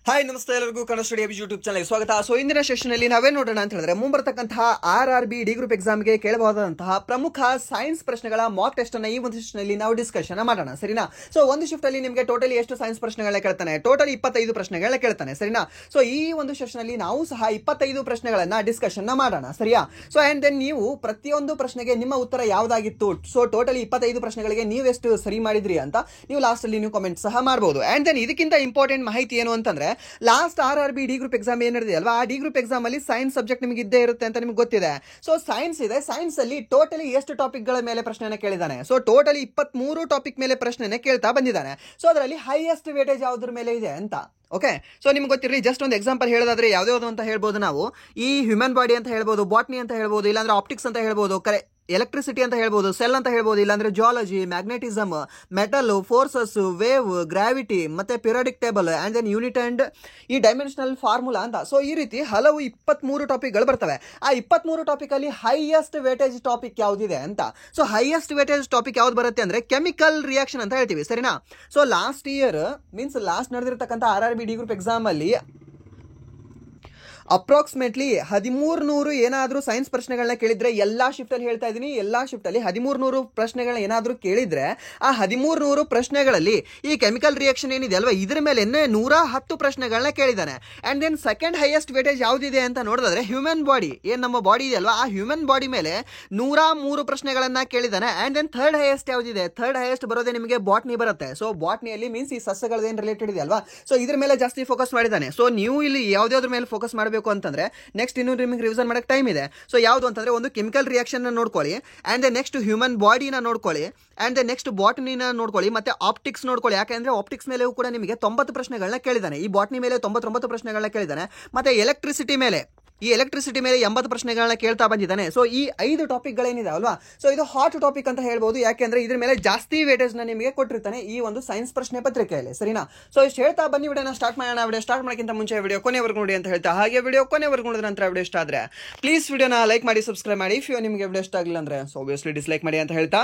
Hi ನಮಸ್ತೆ ಎಲ್ಲರಿಗೂ Kannada study YouTube ಚಾನಲ್ಗೆ ಸ್ವಾಗತ. ಸೊ ಇಂದಿನ ಸೆಷನಲ್ಲಿ ನಾವೇನು ನೋಡೋಣ ಅಂತ ಹೇಳಿದ್ರೆ ಮುಂಬರತಕ್ಕಂತಹ RRB ಡಿ ಗ್ರೂಪ್ ಎಕ್ಸಾಮ್ಗೆ ಕೇಳಬಹುದಾದಂತಹ ಪ್ರಮುಖ ಸೈನ್ಸ್ ಪ್ರಶ್ನೆಗಳ ಮಾಕ್ ಟೆಸ್ಟ್ ಅನ್ನ ಈ ಒಂದು ಸೆಷನಲ್ಲಿ ನಾವು ಡಿಸ್ಕಷನ್ ಮಾಡೋಣ, ಸರಿನಾ. ಸೊ ಒಂದು ಶಿಫ್ಟ್ ಅಲ್ಲಿ ನಿಮಗೆ ಟೋಟಲಿ ಎಷ್ಟು ಸೈನ್ಸ್ ಪ್ರಶ್ನೆಗಳನ್ನ ಕೇಳ್ತಾನೆ? ಟೋಟಲಿ 25 ಪ್ರಶ್ನೆಗಳನ್ನ ಕೇಳ್ತಾನೆ, ಸರಿನಾ. ಸೊ ಈ ಒಂದು ಸೆಷನಲ್ಲಿ ನಾವು ಸಹ 25 ಪ್ರಶ್ನೆಗಳನ್ನ ಡಿಸ್ಕಷನ್ ಮಾಡೋಣ, ಸರಿಯಾ. ಸೊ ಅಂಡ್ ದೆನ್ ನೀವು ಪ್ರತಿಯೊಂದು ಪ್ರಶ್ನೆಗೆ ನಿಮ್ಮ ಉತ್ತರ ಯಾವ್ದಾಗಿತ್ತು, ಸೊ ಟೋಟಲಿ 25 ಪ್ರಶ್ನೆಗಳಿಗೆ ನೀವು ಎಷ್ಟು ಸರಿ ಮಾಡಿದ್ರಿ ಅಂತ ನೀವು ಲಾಸ್ಟ್ ಅಲ್ಲಿ ನೀವು ಕಾಮೆಂಟ್ ಸಹ ಮಾಡಬಹುದು. ಅಂಡ್ ದೆನ್ ಇದಕ್ಕಿಂತ ಇಂಪಾರ್ಟೆಂಟ್ ಮಾಹಿತಿ ಏನು ಅಂತಂದ್ರೆ, last RRB D group exam ಏನ್ ನಡೆದಿದೆ ಅಲ್ವಾ, ಆ ಡಿ ಗ್ರೂಪ್ ಎಕ್ಸಾಮ್ ಅಲ್ಲಿ ಸೈನ್ಸ್ ಸಬ್ಜೆಕ್ಟ್ ನಿಮಗೆ ಇದ್ದೇ ಇರುತ್ತೆ ಅಂತ ನಿಮ್ಗೆ ಗೊತ್ತಿದೆ. ಸೊ ಸೈನ್ಸ್ ಇದೆ, ಸೈನ್ಸ್ ಅಲ್ಲಿ ಟೋಟಲಿ ಎಷ್ಟು ಟಾಪಿಕ್ ಗಳ ಮೇಲೆ ಪ್ರಶ್ನೆನ ಕೇಳಿದಾನೆ? ಸೊ ಟೋಟಲಿ 23 ಟಾಪಿಕ್ ಮೇಲೆ ಪ್ರಶ್ನೆನ ಕೇಳ್ತಾ ಬಂದಿದ್ದಾನೆ. ಸೊ ಅದರಲ್ಲಿ ಹೈಯೆಸ್ಟ್ ವೇಟೇಜ್ ಯಾವ್ದ್ರ ಮೇಲೆ ಇದೆ ಅಂತ. ಓಕೆ, ಸೊ ನಿಮ್ಗೆ ಗೊತ್ತಿರಲಿ, ಜಸ್ಟ್ ಒಂದು ಎಕ್ಸಾಂಪಲ್ ಹೇಳೋದಾದ್ರೆ ಯಾವ್ದು ಅಂತ ಹೇಳ್ಬೋದು ನಾವು. ಈ ಹ್ಯೂಮನ್ ಬಾಡಿ ಅಂತ ಹೇಳ್ಬೋದು, ಬಾಟ್ನಿ ಅಂತ ಹೇಳ್ಬೋದು, ಇಲ್ಲಾಂದ್ರೆ ಆಪ್ಟಿಕ್ಸ್ ಅಂತ ಹೇಳ್ಬೋದು, ಎಲೆಕ್ಟ್ರಿಸಿಟಿ ಅಂತ ಹೇಳ್ಬೋದು, ಸೆಲ್ ಅಂತ ಹೇಳ್ಬೋದು, ಇಲ್ಲಾಂದ್ರೆ geology, magnetism, metal, forces, wave, gravity, ಮತ್ತೆ periodic table, and then unit and ಈ ಡೈಮೆನ್ಷನಲ್ ಫಾರ್ಮುಲಾ ಅಂತ. ಸೊ ಈ ರೀತಿ ಹಲವು 23 ಟಾಪಿಕ್ಗಳು ಬರ್ತವೆ. ಆ 23 ಟಾಪಿಕ್ ಅಲ್ಲಿ ಹೈಯೆಸ್ಟ್ ವೇಟೇಜ್ ಟಾಪಿಕ್ ಯಾವ್ದಿದೆ ಅಂತ. ಸೊ ಹೈಯೆಸ್ಟ್ ವೇಟೇಜ್ ಟಾಪಿಕ್ ಯಾವ್ದು ಬರುತ್ತೆ ಅಂದ್ರೆ ಕೆಮಿಕಲ್ ರಿಯಾಕ್ಷನ್ ಅಂತ ಹೇಳ್ತೀವಿ, ಸರಿನಾ. So last year means last ನಡೆದಿರ್ತಕ್ಕಂಥ RRB ಡಿ ಗ್ರೂಪ್ ಎಕ್ಸಾಮ್ ಅಲ್ಲಿ ಅಪ್ರಾಕ್ಸಿಮೇಟ್ಲಿ 1300 ಏನಾದರೂ ಸೈನ್ಸ್ ಪ್ರಶ್ನೆಗಳನ್ನ ಕೇಳಿದ್ರೆ, ಎಲ್ಲಾ ಶಿಫ್ಟ್ ಅಲ್ಲಿ ಹೇಳ್ತಾ ಇದ್ದೀನಿ, ಎಲ್ಲಾ ಶಿಫ್ಟ್ ಅಲ್ಲಿ 1300 ಪ್ರಶ್ನೆಗಳನ್ನ ಏನಾದರೂ ಕೇಳಿದ್ರೆ, ಆ 1300 ಪ್ರಶ್ನೆಗಳಲ್ಲಿ ಈ ಕೆಮಿಕಲ್ ರಿಯಾಕ್ಷನ್ ಏನಿದೆ ಅಲ್ವಾ, ಇದ್ರ ಮೇಲೆ 110 ಪ್ರಶ್ನೆಗಳನ್ನ ಕೇಳಿದ್ದಾನೆ. And then second highest weightage ಯಾವ್ದಿದೆ ಅಂತ ನೋಡಿದ್ರೆ ಹ್ಯೂಮನ್ ಬಾಡಿ, ಏನ್ ನಮ್ಮ ಬಾಡಿ ಇದೆ ಅಲ್ವಾ, ಆ ಹ್ಯೂಮನ್ ಬಾಡಿ ಮೇಲೆ 103 ಪ್ರಶ್ನೆಗಳನ್ನ ಕೇಳಿದ್ದಾನೆ. ಅಂಡ್ ದೆನ್ ಥರ್ಡ್ ಹೈಯೆಸ್ಟ್ ಯಾವ್ದಿದೆ? ಥರ್ಡ್ ಹೈಯೆಸ್ಟ್ ಬರೋದೇ ನಿಮಗೆ ಬಾಟ್ನಿ ಬರುತ್ತೆ. ಸೊ ಬಾಟ್ನಿಯಲ್ಲಿ ಮೀನ್ಸ್ ಈ ಸಸ್ಯಗಳದ್ದು ಏನು ರಿಲೇಟೆಡ್ ಇದೆ ಅಲ್ವಾ, ಸೊ ಇದ್ರ ಮೇಲೆ ಜಾಸ್ತಿ ಫೋಕಸ್ ಮಾಡಿದ್ದಾನೆ. ಸೊ ನೀವು ಇಲ್ಲಿ ಯಾವ್ದಾದ್ರ ಮೇಲೆ ಫೋಕಸ್ ಮಾಡಬೇಕು ಅಂತಂದ್ರೆ ನೆಕ್ಸ್ಟ್ ಇನ್ನು ನಿಮಗೆ ರಿವಿಷನ್ ಮಾಡಕ್ಕೆ ಟೈಮ್ ಇದೆ. ಸೊ ಯಾವುದು ಅಂತಂದ್ರೆ ಒಂದು ಕೆಮಿಕಲ್ ರಿಯಾಕ್ಷನ್ ನೋಡ್ಕೊಳ್ಳಿ, ಅಂಡ್ ದೆನ್ ನೆಕ್ಸ್ಟ್ ಹ್ಯೂಮನ್ ಬಾಡಿನ ನೋಡ್ಕೊಳ್ಳಿ, ಅಂಡ್ ದೆನ್ ನೆಕ್ಸ್ಟ್ ಬಾಟ್ನಿನ ನೋಡ್ಕೊಳ್ಳಿ, ಮತ್ತೆ ಆಪ್ಟಿಕ್ಸ್ ನೋಡ್ಕೊಳ್ಳಿ. ಯಾಕಂದ್ರೆ ಆಪ್ಟಿಕ್ಸ್ ಮೇಲೆ ಕೂಡ ನಿಮಗೆ 90 ಪ್ರಶ್ನೆಗಳನ್ನ ಕೇಳಿದ್ದಾನೆ. ಈ ಬಾಟ್ನಿ ಮೇಲೆ 99 ಪ್ರಶ್ನೆಗಳನ್ನ ಕೇಳಿದ್ದಾನೆ. ಮತ್ತೆ ಎಲೆಕ್ಟ್ರಿಸಿಟಿ ಮೇಲೆ 80 ಪ್ರಶ್ನೆಗಳನ್ನ ಕೇಳ್ತಾ ಬಂದಿದ್ದಾನೆ. ಸೊ ಈ 5 ಟಾಪಿಕ್ಗಳೇನಿದೆ ಅಲ್ವಾ, ಸೊ ಇದು ಹಾಟ್ ಟಾಪಿಕ್ ಅಂತ ಹೇಳ್ಬೋದು. ಯಾಕೆಂದ್ರೆ ಇದ್ರ ಮೇಲೆ ಜಾಸ್ತಿ ವೇಟೇಜ್ ನ ನಿಮಗೆ ಕೊಟ್ಟಿರ್ತಾನೆ ಈ ಒಂದು ಸೈನ್ಸ್ ಪ್ರಶ್ನೆ ಪತ್ರಿಕೆಯಲ್ಲಿ, ಸರಿನಾ. ಸೊ ಇಷ್ಟು ಹೇಳ್ತಾ ಬನ್ನಿ ವಿಡಿಯೋನ ಸ್ಟಾರ್ಟ್ ಮಾಡೋಣ. ವಿಡಿಯೋ ಸ್ಟಾರ್ಟ್ ಮಾಡೋಕ್ಕಿಂತ ಮುಂಚೆ ವಿಡಿಯೋ ಕೊನೆವರೆಗೂ ನೋಡಿ ಅಂತ ಹೇಳ್ತಾ, ಹಾಗೆ ವಿಡಿಯೋ ಕೊನೆವರೆಗೂ ನೋಡಿದ ನಂತರ ವಿಡಿಯೋ ಇಷ್ಟ ಆದ್ರೆ ಪ್ಲೀಸ್ ವಿಡಿಯೋನ ಲೈಕ್ ಮಾಡಿ, ಸಬ್ಸ್ಕ್ರೈಬ್ ಮಾಡಿ. ಇಫ್ ನಿಮಗೆ ವಿಡಿಯೋ ಇಷ್ಟ ಆಗಿಲ್ಲ ಅಂದ್ರೆ ಸೊ ಆಬ್ವಿಯಸ್ಲಿ ಡಿಸ್ಲೈಕ್ ಮಾಡಿ ಅಂತ ಹೇಳ್ತಾ,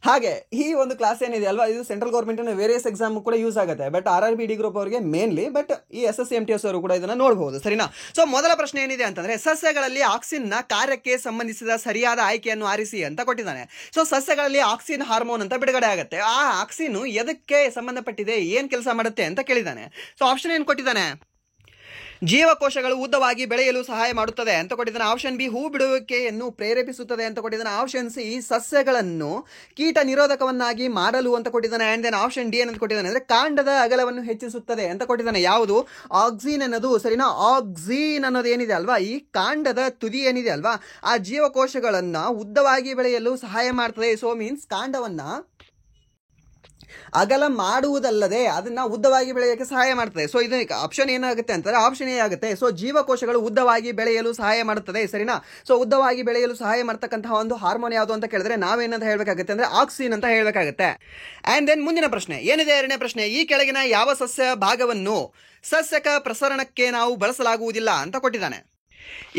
ಹಾಗೆ ಈ ಒಂದು ಕ್ಲಾಸ್ ಏನಿದೆ ಅಲ್ವಾ, ಇದು ಸೆಂಟ್ರಲ್ ಗೌರ್ಮೆಂಟ್ ವೇರಿಯಸ್ ಎಕ್ಸಾಮ್ ಕೂಡ ಯೂಸ್ ಆಗುತ್ತೆ. ಬಟ್ RRB ಡಿ ಗ್ರೂಪ್ ಅವರಿಗೆ ಮೇನ್ಲಿ, ಬಟ್ ಈ SSC MTS ಅವರು ಕೂಡ ಇದನ್ನ ನೋಡಬಹುದು, ಸರಿನಾ. ಸೊ ಮೊದಲ ಪ್ರಶ್ನೆ ಏನಿದೆ ಅಂತಂದ್ರೆ, ಸಸ್ಯಗಳಲ್ಲಿ ಆಕ್ಸಿನ್ ನ ಕಾರ್ಯಕ್ಕೆ ಸಂಬಂಧಿಸಿದ ಸರಿಯಾದ ಆಯ್ಕೆಯನ್ನು ಆರಿಸಿ ಅಂತ ಕೊಟ್ಟಿದ್ದಾನೆ. ಸೊ ಸಸ್ಯಗಳಲ್ಲಿ ಆಕ್ಸಿನ್ ಹಾರ್ಮೋನ್ ಅಂತ ಬಿಡುಗಡೆ ಆಗುತ್ತೆ. ಆ ಆಕ್ಸಿನ್ ಎದಕ್ಕೆ ಸಂಬಂಧಪಟ್ಟಿದೆ, ಏನ್ ಕೆಲಸ ಮಾಡುತ್ತೆ ಅಂತ ಕೇಳಿದ್ದಾನೆ. ಸೊ ಆಪ್ಷನ್ ಏನ್ ಕೊಟ್ಟಿದ್ದಾನೆ? ಜೀವಕೋಶಗಳು ಉದ್ದವಾಗಿ ಬೆಳೆಯಲು ಸಹಾಯ ಮಾಡುತ್ತದೆ ಅಂತ ಕೊಟ್ಟಿದ್ದಾನೆ. ಆಪ್ಷನ್ ಬಿ, ಹೂ ಬಿಡುವಿಕೆಯನ್ನು ಪ್ರೇರೇಪಿಸುತ್ತದೆ ಅಂತ ಕೊಟ್ಟಿದ್ದಾನೆ. ಆಪ್ಷನ್ ಸಿ, ಸಸ್ಯಗಳನ್ನು ಕೀಟ ನಿರೋಧಕವನ್ನಾಗಿ ಮಾಡಲು ಅಂತ ಕೊಟ್ಟಿದ್ದಾನೆ. ಅಂಡ್ ದೆನ್ ಆಪ್ಷನ್ ಡಿ ಏನಂತ ಕೊಟ್ಟಿದ್ದಾನೆ ಅಂದ್ರೆ ಕಾಂಡದ ಅಗಲವನ್ನು ಹೆಚ್ಚಿಸುತ್ತದೆ ಅಂತ ಕೊಟ್ಟಿದ್ದಾನೆ. ಯಾವುದು? ಆಕ್ಸಿನ್ ಅನ್ನೋದು, ಸರಿನಾ. ಆಕ್ಸಿನ್ ಅನ್ನೋದು ಏನಿದೆ ಅಲ್ವಾ, ಈ ಕಾಂಡದ ತುದಿ ಏನಿದೆ ಅಲ್ವಾ, ಆ ಜೀವಕೋಶಗಳನ್ನ ಉದ್ದವಾಗಿ ಬೆಳೆಯಲು ಸಹಾಯ ಮಾಡ್ತದೆ. ಸೊ ಮೀನ್ಸ್ ಕಾಂಡವನ್ನ ಅಗಲ ಮಾಡುವುದಲ್ಲದೆ ಅದನ್ನ ಉದ್ದವಾಗಿ ಬೆಳೆಯಕ್ಕೆ ಸಹಾಯ ಮಾಡ್ತದೆ. ಸೊ ಇದು ಆಪ್ಷನ್ ಏನಾಗುತ್ತೆ ಅಂತಂದ್ರೆ ಆಪ್ಷನ್ ಎ ಆಗುತ್ತೆ. ಸೊ ಜೀವಕೋಶಗಳು ಉದ್ದವಾಗಿ ಬೆಳೆಯಲು ಸಹಾಯ ಮಾಡುತ್ತದೆ, ಸರಿನಾ. ಸೊ ಉದ್ದವಾಗಿ ಬೆಳೆಯಲು ಸಹಾಯ ಮಾಡ್ತಕ್ಕಂತಹ ಒಂದು ಹಾರ್ಮೋನ್ ಯಾವುದು ಅಂತ ಕೇಳಿದ್ರೆ ನಾವೇನಂತ ಹೇಳ್ಬೇಕಾಗುತ್ತೆ ಅಂದ್ರೆ ಆಕ್ಸಿನ್ ಅಂತ ಹೇಳ್ಬೇಕಾಗುತ್ತೆ. ಅಂಡ್ ದೆನ್ ಮುಂದಿನ ಪ್ರಶ್ನೆ ಏನಿದೆ, ಎರಡನೇ ಪ್ರಶ್ನೆ, ಈ ಕೆಳಗಿನ ಯಾವ ಸಸ್ಯ ಭಾಗವನ್ನು ಸಸ್ಯಕ ಪ್ರಸರಣಕ್ಕೆ ನಾವು ಬಳಸಲಾಗುವುದಿಲ್ಲ ಅಂತ ಕೊಟ್ಟಿದ್ದಾನೆ.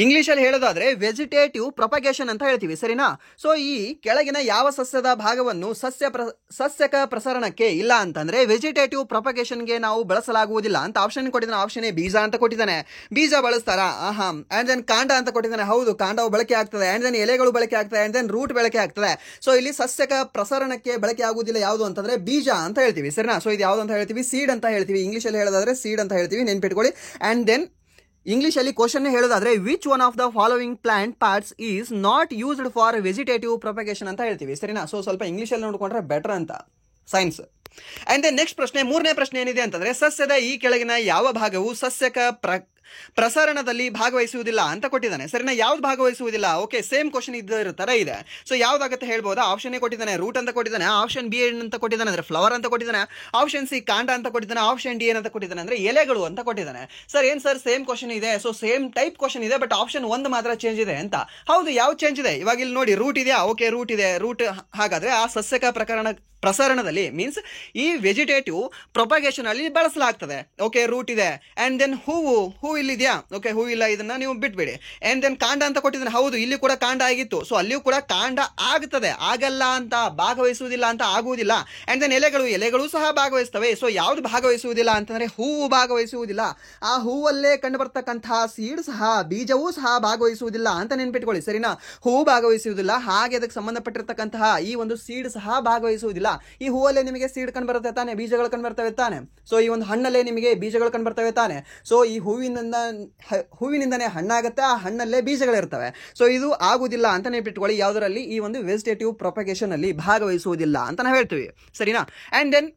ಇಂಗ್ಲಿಷಲ್ಲಿ ಹೇಳೋದಾದ್ರೆ ವೆಜಿಟೇಟಿವ್ ಪ್ರೊಪಗೇಷನ್ ಅಂತ ಹೇಳ್ತೀವಿ, ಸರಿನಾ. ಸೊ ಈ ಕೆಳಗಿನ ಯಾವ ಸಸ್ಯದ ಭಾಗವನ್ನು ಸಸ್ಯಕ ಪ್ರಸರಣಕ್ಕೆ ಇಲ್ಲ ಅಂತಂದ್ರೆ ವೆಜಿಟೇಟಿವ್ ಪ್ರೊಪಗೇಷನ್ಗೆ ನಾವು ಬಳಸಲಾಗುವುದಿಲ್ಲ ಅಂತ ಆಪ್ಷನ್ ಕೊಟ್ಟಿದ್ದಾನೆ. ಆಪ್ಷನ್ ಎ, ಬೀಜ ಅಂತ ಕೊಟ್ಟಿದ್ದಾನೆ. ಬೀಜ ಬಳಸ್ತಾರಾ? ಅಂಡ್ ದೆನ್ ಕಾಂಡ ಅಂತ ಕೊಟ್ಟಿದ್ದಾನೆ. ಹೌದು, ಕಾಂಡವು ಬಳಕೆ ಆಗ್ತದೆ. ಅಂಡ್ ದೆನ್ ಎಲೆಗಳು ಬಳಕೆ ಆಗ್ತದೆ. ಅಂಡ್ ದೆನ್ ರೂಟ್ ಬಳಕೆ ಆಗ್ತದೆ. ಸೊ ಇಲ್ಲಿ ಸಸ್ಯಕ ಪ್ರಸರಣಕ್ಕೆ ಬಳಕೆ ಆಗುವುದಿಲ್ಲ ಯಾವುದು ಅಂತಂದ್ರೆ ಬೀಜ ಅಂತ ಹೇಳ್ತೀವಿ, ಸರಿನಾ. ಸೊ ಇದು ಯಾವುದು ಅಂತ ಹೇಳ್ತೀವಿ? ಸೀಡ್ ಅಂತ ಹೇಳ್ತೀವಿ. ಇಂಗ್ಲಿಷಲ್ಲಿ ಹೇಳೋದಾದ್ರೆ ಸೀಡ್ ಅಂತ ಹೇಳ್ತೀವಿ, ನೆನ್ಪಿಟ್ಕೊಳ್ಳಿ. ಅಂಡ್ ದೆನ್ ಇಂಗ್ಲಿಷಲ್ಲಿ ಕ್ವಶನ್ ಹೇಳೋದಾದ್ರೆ which one of the following plant parts is not used for vegetative propagation ಅಂತ ಹೇಳ್ತೀವಿ, ಸರಿನಾ. ಸೊ ಸ್ವಲ್ಪ ಇಂಗ್ಲಿಷಲ್ಲಿ ನೋಡ್ಕೊಂಡ್ರೆ ಬೆಟರ್ ಅಂತ ಸೈನ್ಸ್. ಅಂಡ್ ದೆನ್ ನೆಕ್ಸ್ಟ್ ಪ್ರಶ್ನೆ, ಮೂರನೇ ಪ್ರಶ್ನೆ ಏನಿದೆ ಅಂತಂದ್ರೆ, ಸಸ್ಯದ ಈ ಕೆಳಗಿನ ಯಾವ ಭಾಗವು ಸಸ್ಯಕ ಪ್ರಸರಣದಲ್ಲಿ ಭಾಗವಹಿಸುವುದಿಲ್ಲ ಅಂತ ಕೊಟ್ಟಿದ್ದಾನೆ, ಸರಿನಾ. ಯಾವ್ದು ಭಾಗವಹಿಸುವುದಿಲ್ಲ? ಓಕೆ, ಸೇಮ್ ಕ್ವಶನ್ ಇದ್ದ ತರ ಇದೆ. ಸೊ ಯಾವ್ದಾಗುತ್ತೆ ಹೇಳ್ಬೋದಾ? ಆಪ್ಷನ್ ಎ ಕೊಟ್ಟಿದ್ದಾನೆ, ರೂಟ್ ಅಂತ ಕೊಟ್ಟಿದ್ದಾನೆ. ಆಪ್ಷನ್ ಬಿ ಅಂತ ಕೊಟ್ಟಿದ್ದಾನೆ ಅಂದ್ರೆ ಫ್ಲವರ್ ಅಂತ ಕೊಟ್ಟಿದ್ದಾನೆ. ಆಪ್ಷನ್ ಸಿ, ಕಾಂಡ ಅಂತ ಕೊಟ್ಟಿದ್ದಾನೆ. ಆಪ್ಷನ್ ಡಿ ಏನಂತ ಕೊಟ್ಟಿದ್ದಾನೆ ಅಂದ್ರೆ ಎಲೆಗಳು ಅಂತ ಕೊಟ್ಟಿದ್ದಾನೆ. ಸರ್ ಏನ್ ಸರ್ ಸೇಮ್ ಕ್ವಶನ್ ಇದೆ, ಸೊ ಸೇಮ್ ಟೈಪ್ ಕ್ವಶನ್ ಇದೆ, ಬಟ್ ಆಪ್ಷನ್ ಒಂದು ಮಾತ್ರ ಚೇಂಜ್ ಇದೆ ಅಂತ. ಹೌದು, ಯಾವ ಚೇಂಜ್ ಇದೆ? ಇವಾಗ ಇಲ್ಲಿ ನೋಡಿ, ರೂಟ್ ಇದೆಯಾ? ಓಕೆ, ರೂಟ್ ಇದೆ. ರೂಟ್ ಹಾಗಾದ್ರೆ ಆ ಸಸ್ಯಕ ಪ್ರಸರಣದಲ್ಲಿ ಮೀನ್ಸ್ ಈ ವೆಜಿಟೇಟಿವ್ ಪ್ರೊಪಗೇಷನ್ ಅಲ್ಲಿ ಬಳಸಲಾಗ್ತದೆ. ಓಕೆ, ರೂಟ್ ಇದೆ. ಅಂಡ್ ದೆನ್ ಹೂವು ಇಲ್ಲಿದೆಯಾ? ಓಕೆ, ಹೂ ಇಲ್ಲ, ಇದನ್ನ ನೀವು ಬಿಟ್ಬಿಡಿ. ಅಂಡ್ ದೆನ್ ಕಾಂಡ ಅಂತ ಕೊಟ್ಟಿದ್ದಾನೆ. ಹೌದು, ಇಲ್ಲಿ ಕೂಡ ಕಾಂಡ ಆಗಿತ್ತು. ಸೊ ಅಲ್ಲಿಯೂ ಕೂಡ ಕಾಂಡ ಆಗ್ತದೆ, ಆಗಲ್ಲ ಅಂತ, ಭಾಗವಹಿಸುವುದಿಲ್ಲ ಅಂತ ಆಗುವುದಿಲ್ಲ. ಅಂಡ್ ದೆನ್ ಎಲೆಗಳು ಸಹ ಭಾಗವಹಿಸ್ತವೆ. ಸೊ ಯಾವ್ದು ಭಾಗವಹಿಸುವುದಿಲ್ಲ ಅಂತಂದ್ರೆ ಹೂವು ಭಾಗವಹಿಸುವುದಿಲ್ಲ. ಆ ಹೂವಲ್ಲೇ ಕಂಡು ಬರ್ತಕ್ಕಂತಹ ಸೀಡ್ ಸಹ, ಬೀಜವೂ ಸಹ ಭಾಗವಹಿಸುವುದಿಲ್ಲ ಅಂತ ನೆನ್ಪಿಟ್ಕೊಳ್ಳಿ, ಸರಿನಾ? ಹೂವು ಭಾಗವಹಿಸುವುದಿಲ್ಲ, ಹಾಗೆ ಅದಕ್ಕೆ ಸಂಬಂಧಪಟ್ಟಿರ್ತಕ್ಕಂತಹ ಈ ಒಂದು ಸೀಡ್ ಸಹ ಭಾಗವಹಿಸುವುದಿಲ್ಲ. ಈ ಹೂವಲ್ಲೇ ನಿಮಗೆ ಸೀಡ್ ಕಂಡು ಬರುತ್ತೆ ತಾನೆ, ಬೀಜಗಳು ಕಂಡು ಬರ್ತವೆ ತಾನೆ. ಸೊ ಈ ಒಂದು ಹಣ್ಣಲ್ಲೇ ನಿಮಗೆ ಬೀಜಗಳು ಕಂಡು ಬರ್ತವೆ ತಾನೆ. ಸೊ ಈ ಹೂವಿನಿಂದನೇ ಹಣ್ಣಾಗುತ್ತೆ, ಆ ಹಣ್ಣಲ್ಲೇ ಬೀಜಗಳಿರ್ತವೆ. ಸೊ ಇದು ಆಗುವುದಿಲ್ಲ ಅಂತ ನೆನಪಿಟ್ಕೊಳ್ಳಿ, ಯಾವುದರಲ್ಲಿ? ಈ ಒಂದು ವೆಜಿಟೇಟಿವ್ ಪ್ರೊಪಗೇಷನ್ ಅಲ್ಲಿ ಭಾಗವಹಿಸುವುದಿಲ್ಲ ಅಂತ ನಾವು ಹೇಳ್ತೀವಿ, ಸರಿನಾ? ಅಂಡ್ ದೆನ್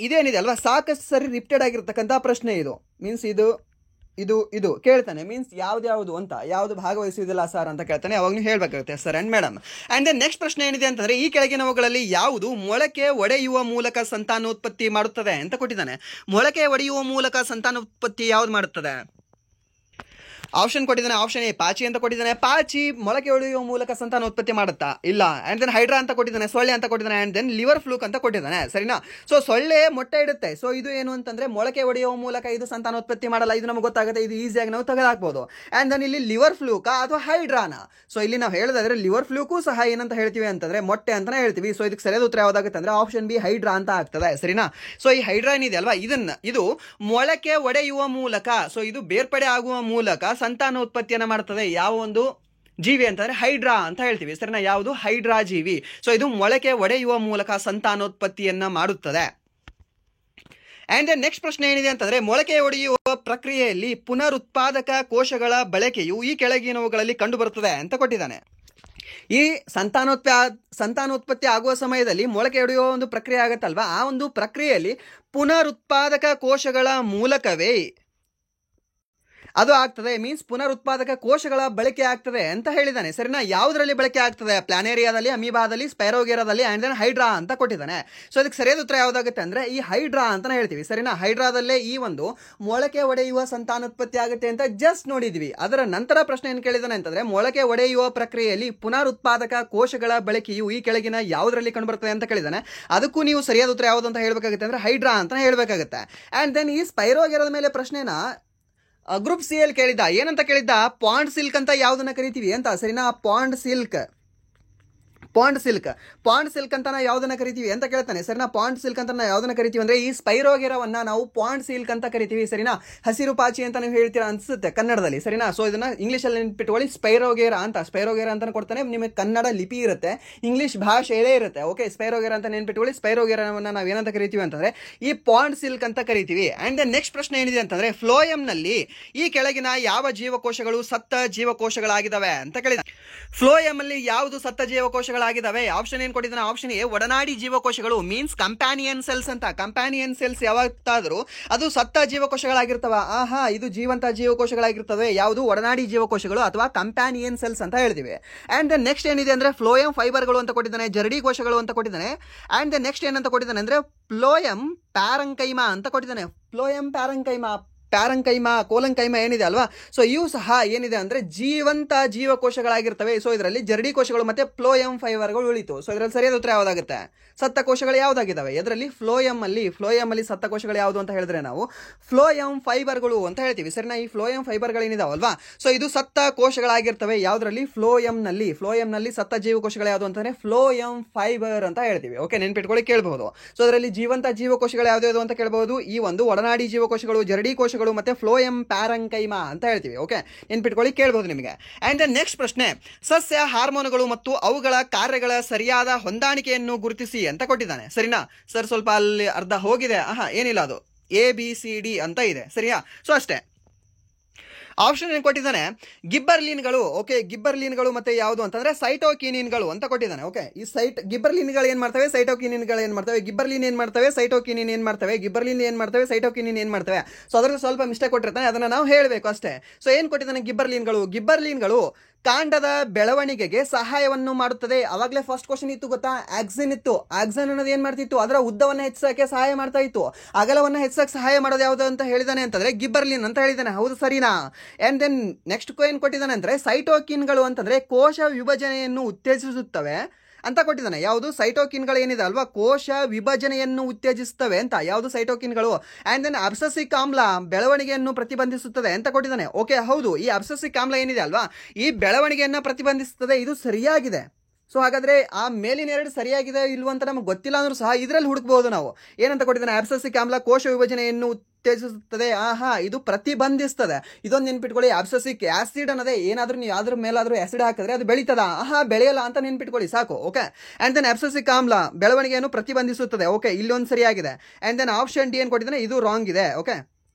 ಇದೇನಿದೆ ಅಲ್ವಾ, ಸಾಕಷ್ಟು ಸರಿ ರಿಪೀಟೆಡ್ ಆಗಿರ್ತಕ್ಕಂಥ ಪ್ರಶ್ನೆ ಇದು. ಮೀನ್ಸ್ ಇದು ಕೇಳ್ತಾನೆ, ಮೀನ್ಸ್ ಯಾವ್ದು ಅಂತ, ಯಾವ್ದು ಭಾಗವಹಿಸುವುದಿಲ್ಲ ಸರ್ ಅಂತ ಕೇಳ್ತಾನೆ, ಅವಾಗ ನೀವು ಹೇಳ್ಬೇಕಾಗುತ್ತೆ sir and madam. And then next ಪ್ರಶ್ನೆ ಏನಿದೆ ಅಂತಂದ್ರೆ, ಈ ಕೆಳಗಿನವುಗಳಲ್ಲಿ ಯಾವುದು ಮೊಳಕೆ ಒಡೆಯುವ ಮೂಲಕ ಸಂತಾನೋತ್ಪತ್ತಿ ಮಾಡುತ್ತದೆ ಅಂತ ಕೊಟ್ಟಿದ್ದಾನೆ. ಮೊಳಕೆ ಒಡೆಯುವ ಮೂಲಕ ಸಂತಾನೋತ್ಪತ್ತಿ ಯಾವ್ದು ಮಾಡುತ್ತದೆ? ಆಪ್ಷನ್ ಕೊಟ್ಟಿದ್ದಾನೆ. ಆಪ್ಷನ್ ಎ ಪಾಚಿ ಅಂತ ಕೊಟ್ಟಿದ್ದಾನೆ. ಪಾಚಿ ಮೊಳಕೆ ಒಡೆಯುವ ಮೂಲಕ ಸಂತಾನೋತ್ಪತ್ತಿ ಮಾಡುತ್ತಾ? ಇಲ್ಲ. ಅಂಡ್ ದೆನ್ ಹೈಡ್ರಾ ಅಂತ ಕೊಟ್ಟಿದ್ದಾನೆ, ಸೊಳ್ಳೆ ಅಂತ ಕೊಟ್ಟಿದ್ದಾನೆ. ಅಂಡ್ ದೆನ್ ಲಿವರ್ ಫ್ಲೂಕ್ ಅಂತ ಕೊಟ್ಟಿದ್ದಾನೆ, ಸರಿನಾ? ಸೊ ಸೊಳ್ಳೆ ಮೊಟ್ಟೆ ಇಡುತ್ತೆ. ಸೊ ಇದು ಏನು ಅಂತಂದ್ರೆ ಮೊಳಕೆ ಒಡೆಯುವ ಮೂಲಕ ಇದು ಸಂತಾನೋತ್ಪತ್ತಿ ಮಾಡಲ್ಲ, ಇದು ನಮಗೆ ಗೊತ್ತಾಗುತ್ತೆ, ಇದು ಈಸಿಯಾಗಿ ನಾವು ತೆಗೆದಾಕ್ಬೋದು. ಅಂಡ್ ದೆನ್ ಇಲ್ಲಿ ಲಿವರ್ ಫ್ಲೂಕ ಅಥವಾ ಹೈಡ್ರಾನ? ಸೊ ಇಲ್ಲಿ ನಾವು ಹೇಳೋದಾದ್ರೆ ಲಿವರ್ ಫ್ಲೂಕು ಸಹ ಏನಂತ ಹೇಳ್ತೀವಿ ಅಂತಂದ್ರೆ ಮೊಟ್ಟೆ ಅಂತಾನೆ ಹೇಳ್ತೀವಿ. ಸೊ ಇದಕ್ಕೆ ಸರಿಯಾದ ಉತ್ತರ ಯಾವ್ದಾಗುತ್ತೆ ಅಂದ್ರೆ ಆಪ್ಷನ್ ಬಿ ಹೈಡ್ರಾ ಅಂತ ಆಗ್ತದೆ, ಸರಿನಾ? ಸೊ ಈ ಹೈಡ್ರಾ ಏನಿದೆ ಅಲ್ವಾ, ಇದು ಮೊಳಕೆ ಒಡೆಯುವ ಮೂಲಕ, ಸೊ ಇದು ಬೇರ್ಪಡೆ ಆಗುವ ಮೂಲಕ ಸಂತಾನೋತ್ಪತ್ತಿಯನ್ನು ಮಾಡ್ತದೆ. ಯಾವ ಒಂದು ಜೀವಿ ಅಂತಂದ್ರೆ ಹೈಡ್ರಾ ಅಂತ ಹೇಳ್ತೀವಿ, ಸರಿನಾ? ಯಾವುದು? ಹೈಡ್ರಾ ಜೀವಿ. ಸೊ ಇದು ಮೊಳಕೆ ಒಡೆಯುವ ಮೂಲಕ ಸಂತಾನೋತ್ಪತ್ತಿಯನ್ನ ಮಾಡುತ್ತದೆ. ಅಂಡ್ ದೆನ್ ನೆಕ್ಸ್ಟ್ ಪ್ರಶ್ನೆ ಏನಿದೆ ಅಂತಂದ್ರೆ, ಮೊಳಕೆ ಒಡೆಯುವ ಪ್ರಕ್ರಿಯೆಯಲ್ಲಿ ಪುನರುತ್ಪಾದಕ ಕೋಶಗಳ ಬಳಕೆಯು ಈ ಕೆಳಗಿನವುಗಳಲ್ಲಿ ಕಂಡು ಬರುತ್ತದೆ ಅಂತ ಕೊಟ್ಟಿದ್ದಾನೆ. ಈ ಸಂತಾನೋತ್ಪತ್ತಿ ಆಗುವ ಸಮಯದಲ್ಲಿ ಮೊಳಕೆ ಒಡೆಯುವ ಒಂದು ಪ್ರಕ್ರಿಯೆ ಆಗುತ್ತಲ್ವಾ, ಆ ಒಂದು ಪ್ರಕ್ರಿಯೆಯಲ್ಲಿ ಪುನರುತ್ಪಾದಕ ಕೋಶಗಳ ಮೂಲಕವೇ ಅದು ಆಗ್ತದೆ. ಮೀನ್ಸ್ ಪುನರುತ್ಪಾದಕ ಕೋಶಗಳ ಬಳಕೆ ಆಗ್ತದೆ ಅಂತ ಹೇಳಿದ್ದಾನೆ, ಸರಿನಾ? ಯಾವುದರಲ್ಲಿ ಬಳಕೆ ಆಗ್ತದೆ? ಪ್ಲಾನೇರಿಯಾದಲ್ಲಿ, ಅಮೀಬಾದಲ್ಲಿ, ಸ್ಪೈರೋಗೇರಾದಲ್ಲಿ, ಅಂಡ್ ದೆನ್ ಹೈಡ್ರಾ ಅಂತ ಕೊಟ್ಟಿದ್ದಾನೆ. ಸೊ ಅದಕ್ಕೆ ಸರಿಯಾದ ಉತ್ತರ ಯಾವುದಾಗುತ್ತೆ ಅಂದ್ರೆ ಈ ಹೈಡ್ರಾ ಅಂತಾನೆ ಹೇಳ್ತೀವಿ, ಸರಿನಾ? ಹೈಡ್ರಾದಲ್ಲೇ ಈ ಒಂದು ಮೊಳಕೆ ಒಡೆಯುವ ಸಂತಾನೋತ್ಪತ್ತಿ ಆಗುತ್ತೆ ಅಂತ ಜಸ್ಟ್ ನೋಡಿದ್ವಿ. ಅದರ ನಂತರ ಪ್ರಶ್ನೆ ಏನು ಕೇಳಿದಾನೆ ಅಂತಂದ್ರೆ, ಮೊಳಕೆ ಒಡೆಯುವ ಪ್ರಕ್ರಿಯೆಯಲ್ಲಿ ಪುನರುತ್ಪಾದಕ ಕೋಶಗಳ ಬಳಕೆಯು ಈ ಕೆಳಗಿನ ಯಾವುದರಲ್ಲಿ ಕಂಡುಬರ್ತದೆ ಅಂತ ಕೇಳಿದಾನೆ. ಅದಕ್ಕೂ ನೀವು ಸರಿಯಾದ ಉತ್ತರ ಯಾವುದು ಅಂತ ಹೇಳಬೇಕಾಗುತ್ತೆ ಅಂದ್ರೆ ಹೈಡ್ರಾ ಅಂತ ಹೇಳಬೇಕಾಗುತ್ತೆ. ಅಂಡ್ ದೆನ್ ಈ ಸ್ಪೈರೋಗೇರಾದ ಮೇಲೆ ಪ್ರಶ್ನೆನ ಗ್ರೂಪ್ ಸಿ ಎಲ್ ಕೇಳಿದ್ದ. ಏನಂತ ಕೇಳಿದ್ದ? ಪಾಂಡ್ ಸಿಲ್ಕ್ ಅಂತ ಯಾವುದನ್ನ ಕರಿತೀವಿ ಅಂತ, ಸರಿನಾ? ಪಾಂಡ್ ಸಿಲ್ಕ್ ಅಂತ ನಾವು ಯಾವುದನ್ನ ಕರಿತೀವಿ ಅಂತ ಕೇಳ್ತಾನೆ, ಸರಿನಾ? ಪಾಂಡ್ ಸಿಲ್ಕ್ ಅಂತ ನಾವು ಯಾವುದನ್ನ ಕರಿತೀವಿ ಅಂದ್ರೆ ಈ ಸ್ಪೈರೋಗೇರವನ್ನ ನಾವು ಪಾಂಡ್ ಸಿಲ್ಕ್ ಅಂತ ಕರಿತೀವಿ, ಸರಿನಾ? ಹಸಿರು ಪಾಚಿ ಅಂತ ನೀವು ಹೇಳ್ತೀರಾ ಅನ್ಸುತ್ತೆ ಕನ್ನಡದಲ್ಲಿ, ಸರಿನಾ? ಸೊ ಇದನ್ನ ಇಂಗ್ಲಿಷ್ ಅಲ್ಲಿ ನೆನ್ಪಿಟ್ಕೊಳ್ಳಿ, ಸ್ಪೈರೋಗೇರ ಅಂತ ಕೊಡ್ತಾನೆ. ನಿಮಗೆ ಕನ್ನಡ ಲಿಪಿ ಇರುತ್ತೆ, ಇಂಗ್ಲಿಷ್ ಭಾಷೆಯೇ ಇರುತ್ತೆ. ಓಕೆ, ಸ್ಪೈರೋಗೇರ ಅಂತ ನೆನ್ಪಿಟ್ಕೊಳ್ಳಿ. ಸ್ಪೈರೋಗೇರವನ್ನ ನಾವು ಏನಂತ ಕರಿತೀವಿ ಅಂತಂದ್ರೆ ಈ ಪಾಂಡ್ ಸಿಲ್ಕ್ ಅಂತ ಕರಿತೀವಿ. ಅಂಡ್ ದೆನ್ ನೆಕ್ಸ್ಟ್ ಪ್ರಶ್ನೆ ಏನಿದೆ ಅಂತಂದ್ರೆ, ಫ್ಲೋಯಂ ನಲ್ಲಿ ಈ ಕೆಳಗಿನ ಯಾವ ಜೀವಕೋಶಗಳು ಸತ್ತ ಜೀವಕೋಶಗಳಾಗಿದ್ದಾವೆ ಅಂತ ಕೇಳಿದ. ಫ್ಲೋಯಂ ಅಲ್ಲಿ ಯಾವುದು ಸತ್ತ ಜೀವಕೋಶಗಳಾಗಿದ್ದಾವೆ? ಆಪ್ಷನ್ ಏನ್ ಕೊಟ್ಟಿದ್ದಾನೆ? ಆಪ್ಷನ್ ಎ ಒಡನಾಡಿ ಜೀವಕೋಶಗಳು, ಮೀನ್ಸ್ ಕಂಪ್ಯಾನಿಯನ್ ಸೆಲ್ಸ್ ಅಂತ. ಕಂಪ್ಯಾನಿಯನ್ ಸೆಲ್ಸ್ ಯಾವತ್ತಾದ್ರೂ ಅದು ಸತ್ತ ಜೀವಕೋಶಗಳಾಗಿರ್ತವ? ಆಹಾ, ಇದು ಜೀವಂತ ಜೀವಕೋಶಗಳಾಗಿರ್ತವೆ. ಯಾವುದು? ಒಡನಾಡಿ ಜೀವಕೋಶಗಳು ಅಥವಾ ಕಂಪ್ಯಾನಿಯನ್ ಸೆಲ್ಸ್ ಅಂತ ಹೇಳ್ತೀವಿ. ಅಂಡ್ ದೆನ್ ನೆಕ್ಸ್ಟ್ ಏನಿದೆ ಅಂದ್ರೆ ಫ್ಲೋಯಂ ಫೈಬರ್ಗಳು ಅಂತ ಕೊಟ್ಟಿದ್ದಾನೆ, ಜರಡಿ ಕೋಶಗಳು ಅಂತ ಕೊಟ್ಟಿದ್ದಾನೆ. ಅಂಡ್ ದೆನ್ ನೆಕ್ಸ್ಟ್ ಏನಂತ ಕೊಟ್ಟಿದ್ದಾನೆ ಅಂದ್ರೆ ಫ್ಲೋಯಂ ಪ್ಯಾರಂಕೈಮಾ ಅಂತ ಕೊಟ್ಟಿದ್ದಾನೆ. ಫ್ಲೋಯಂ ಪ್ಯಾರಂಕೈಮಾ ಕೋಲಂಕೈಮಾ ಏನಿದೆ ಅಲ್ವಾ, ಸೊ ಇವು ಸಹ ಏನಿದೆ ಅಂದ್ರೆ ಜೀವಂತ ಜೀವಕೋಶಗಳಾಗಿರ್ತವೆ. ಸೊ ಇದರಲ್ಲಿ ಜರಡಿ ಕೋಶಗಳು ಮತ್ತೆ ಫ್ಲೋಯಂ ಫೈಬರ್ಗಳು ಉಳಿತು. ಸೊ ಇದರಲ್ಲಿ ಸರಿಯಾದ ಉತ್ತರ ಯಾವುದಾಗುತ್ತೆ? ಸತ್ತ ಕೋಶಗಳು ಯಾವುದಾಗಿದ್ದಾವೆ? ಇದರಲ್ಲಿ ಫ್ಲೋಯಂ ಅಲ್ಲಿ ಸತ್ತ ಕೋಶಗಳು ಯಾವುದು ಅಂತ ಹೇಳಿದ್ರೆ ನಾವು ಫ್ಲೋಯಂ ಫೈಬರ್ಗಳು ಅಂತ ಹೇಳ್ತೀವಿ, ಸರಿನಾ? ಈ ಫ್ಲೋಯಂ ಫೈಬರ್ಗಳೇನಿದಾವಲ್ವಾ, ಸೊ ಇದು ಸತ್ತ ಕೋಶಗಳಾಗಿರ್ತವೆ. ಯಾವುದರಲ್ಲಿ? ಫ್ಲೋಯಂನಲ್ಲಿ ಸತ್ತ ಜೀವಕೋಶಗಳು ಯಾವುದು ಅಂತಂದ್ರೆ ಫ್ಲೋಯಂ ಫೈಬರ್ ಅಂತ ಹೇಳ್ತೀವಿ. ಓಕೆ, ನೆನ್ಪಿಟ್ಕೊಳ್ಳಿ, ಕೇಳಬಹುದು. ಸೊ ಅದರಲ್ಲಿ ಜೀವಂತ ಜೀವಕೋಶಗಳು ಯಾವ್ದು ಅಂತ ಕೇಳಬಹುದು. ಈ ಒಂದು ಒಡನಾಡಿ ಜೀವಕೋಶಗಳು, ಜರಡಿ ಕೋಶಗಳು ಮತ್ತೆ ಫ್ಲೋಯಂ ಪ್ಯಾರಂಕೈಮಾ ಅಂತ ಹೇಳ್ತೀವಿ. ಓಕೆ, ನೆನ್ಪಿಟ್ಕೊಳ್ಳಿ, ಕೇಳಬಹುದು ನಿಮಗೆ. ಅಂಡ್ ದೆನ್ ನೆಕ್ಸ್ಟ್ ಪ್ರಶ್ನೆ, ಸಸ್ಯ ಹಾರ್ಮೋನುಗಳು ಮತ್ತು ಅವುಗಳ ಕಾರ್ಯಗಳ ಸರಿಯಾದ ಹೊಂದಾಣಿಕೆಯನ್ನು ಗುರುತಿಸಿ ಅಂತ ಕೊಟ್ಟಿದ್ದಾನೆ, ಸರಿನಾ? ಸರ್ ಸ್ವಲ್ಪ ಅಲ್ಲಿ ಅರ್ಧ ಹೋಗಿದೆ, ಏನಿಲ್ಲ, ಅದು ABCD ಅಂತ ಇದೆ, ಸರಿಯಾ? ಸೊ ಅಷ್ಟೇ. ಆಪ್ಷನ್ ಏನು ಕೊಟ್ಟಿದ್ದಾನೆ? ಗಿಬ್ಬರ್ಲಿನ್ಗಳು. ಓಕೆ, ಗಿಬ್ಬರ್ಲಿನ್ಗಳು ಮತ್ತೆ ಯಾವುದು ಅಂತಂದ್ರೆ ಸೈಟೋಕಿನಿನ್ಗಳು ಅಂತ ಕೊಟ್ಟಿದ್ದಾನೆ. ಓಕೆ, ಈ ಗಿಬ್ಬರ್ಲಿನ್ಗಳು ಏನ್ ಮಾಡ್ತವೆ, ಸೈಟೋಕಿನಿನ್ಗಳು ಏನ್ ಮಾಡ್ತವೆ? ಗಿಬ್ಬರ್ಲಿನ್ ಏನ್ ಮಾಡ್ತವೆ, ಸೈಟೋಕಿನಿನ್ ಏನ್ ಮಾಡ್ತವೆ? ಗಿಬ್ಬರ್ಲಿನ್ ಏನ್ ಮಾಡ್ತವೆ, ಸೈಟೋಕಿನಿನ್ ಏನ್ ಮಾಡ್ತವೆ? ಸೊ ಅದ್ರಲ್ಲಿ ಸ್ವಲ್ಪ ಮಿಸ್ಟೇಕ್ ಕೊಟ್ಟಿರ್ತಾನೆ, ಅದನ್ನ ನಾವು ಹೇಳಬೇಕು ಅಷ್ಟೇ. ಸೊ ಏನ್ ಕೊಟ್ಟಿದ್ದಾನೆ? ಗಿಬ್ಬರ್ಲಿನ್ಗಳು ಕಾಂಡದ ಬೆಳವಣಿಗೆಗೆ ಸಹಾಯವನ್ನು ಮಾಡುತ್ತದೆ. ಅವಾಗಲೇ ಫಸ್ಟ್ ಕ್ವಶನ್ ಇತ್ತು ಗೊತ್ತಾ, ಆಕ್ಸಿನ್ ಇತ್ತು. ಆಕ್ಸಿನ್ ಅನ್ನೋದು ಏನ್ ಮಾಡ್ತಿತ್ತು? ಅದರ ಉದ್ದವನ್ನು ಹೆಚ್ಚಿಸಕ್ಕೆ ಸಹಾಯ ಮಾಡ್ತಾ ಇತ್ತು. ಅಗಲವನ್ನು ಹೆಚ್ಚಿಸಕ್ಕೆ ಸಹಾಯ ಮಾಡೋದು ಯಾವುದು ಅಂತ ಹೇಳಿದಾನೆ ಅಂತಂದ್ರೆ ಗಿಬ್ಬರ್ಲಿನ್ ಅಂತ ಹೇಳಿದಾನೆ. ಹೌದು, ಸರಿನಾ? ಅಂಡ್ ದೆನ್ ನೆಕ್ಸ್ಟ್ ಏನ್ ಕೊಟ್ಟಿದ್ದಾನೆ ಅಂದ್ರೆ ಸೈಟೋಕಿನ್ಗಳು ಅಂತಂದ್ರೆ ಕೋಶ ವಿಭಜನೆಯನ್ನು ಉತ್ತೇಜಿಸುತ್ತವೆ. ಅಂತ ಕೊಟ್ಟಿದ್ದಾನೆ. ಯಾವುದು? ಸೈಟೋಕಿನ್ಗಳು ಏನಿದೆ ಅಲ್ವಾ, ಕೋಶ ವಿಭಜನೆಯನ್ನು ಉತ್ತೇಜಿಸುತ್ತವೆ ಅಂತ. ಯಾವುದು? ಸೈಟೋಕಿನ್ಗಳು. ಆ್ಯಂಡ್ ದೆನ್ ಅಬ್ಸೆಸಿಕ್ ಆಮ್ಲ ಬೆಳವಣಿಗೆಯನ್ನು ಪ್ರತಿಬಂಧಿಸುತ್ತದೆ ಅಂತ ಕೊಟ್ಟಿದ್ದಾನೆ. ಓಕೆ, ಹೌದು, ಈ ಅಬ್ಸೆಸಿಕ್ ಆಮ್ಲ ಏನಿದೆ ಅಲ್ವಾ, ಈ ಬೆಳವಣಿಗೆಯನ್ನು ಪ್ರತಿಬಂಧಿಸುತ್ತದೆ. ಇದು ಸರಿಯಾಗಿದೆ. ಸೊ ಹಾಗಾದರೆ ಆ ಮೇಲಿನ ಎರಡು ಸರಿಯಾಗಿದೆ ಇಲ್ವಂತ ನಮಗೆ ಗೊತ್ತಿಲ್ಲ ಅಂದ್ರೂ ಸಹ ಇದರಲ್ಲಿ ಹುಡುಕ್ಬೋದು ನಾವು. ಏನಂತ ಕೊಟ್ಟಿದ್ದಾನೆ? ಅಬ್ಸೆಸಿಕ್ ಆಮ್ಲ ಕೋಶ ವಿಭಜನೆಯನ್ನು ಉತ್ತೇಜಿಸುತ್ತದೆ. ಇದು ಪ್ರತಿಬಂಧಿಸ್ತದೆ. ಇದೊಂದು ನೆನ್ಪಿಟ್ಕೊಳ್ಳಿ. ಅಬ್ಸೆಸಿಕ್ ಆಸಿಡ್ ಅನ್ನೋದೇ ಏನಾದರೂ ನೀವು ಯಾವ್ದ್ರ ಮೇಲಾದರೂ ಆಸಿಡ್ ಹಾಕಿದ್ರೆ ಅದು ಬೆಳೀತದ? ಬೆಳೆಯಲ್ಲ ಅಂತ ನೆನ್ಪಿಟ್ಕೊಳ್ಳಿ ಸಾಕು. ಓಕೆ, ಆ್ಯಂಡ್ ದೆನ್ ಅಬ್ಸೆಸಿಕ್ ಆಮ್ಲ ಬೆಳವಣಿಗೆಯನ್ನು ಪ್ರತಿಬಂಧಿಸುತ್ತದೆ. ಓಕೆ, ಇಲ್ಲೊಂದು ಸರಿಯಾಗಿದೆ. ಆ್ಯಂಡ್ ದೆನ್ ಆಪ್ಷನ್ ಡಿ ಏನು ಕೊಟ್ಟಿದ್ದಾನೆ? ಇದು ರಾಂಗ್ ಇದೆ. ಓಕೆ,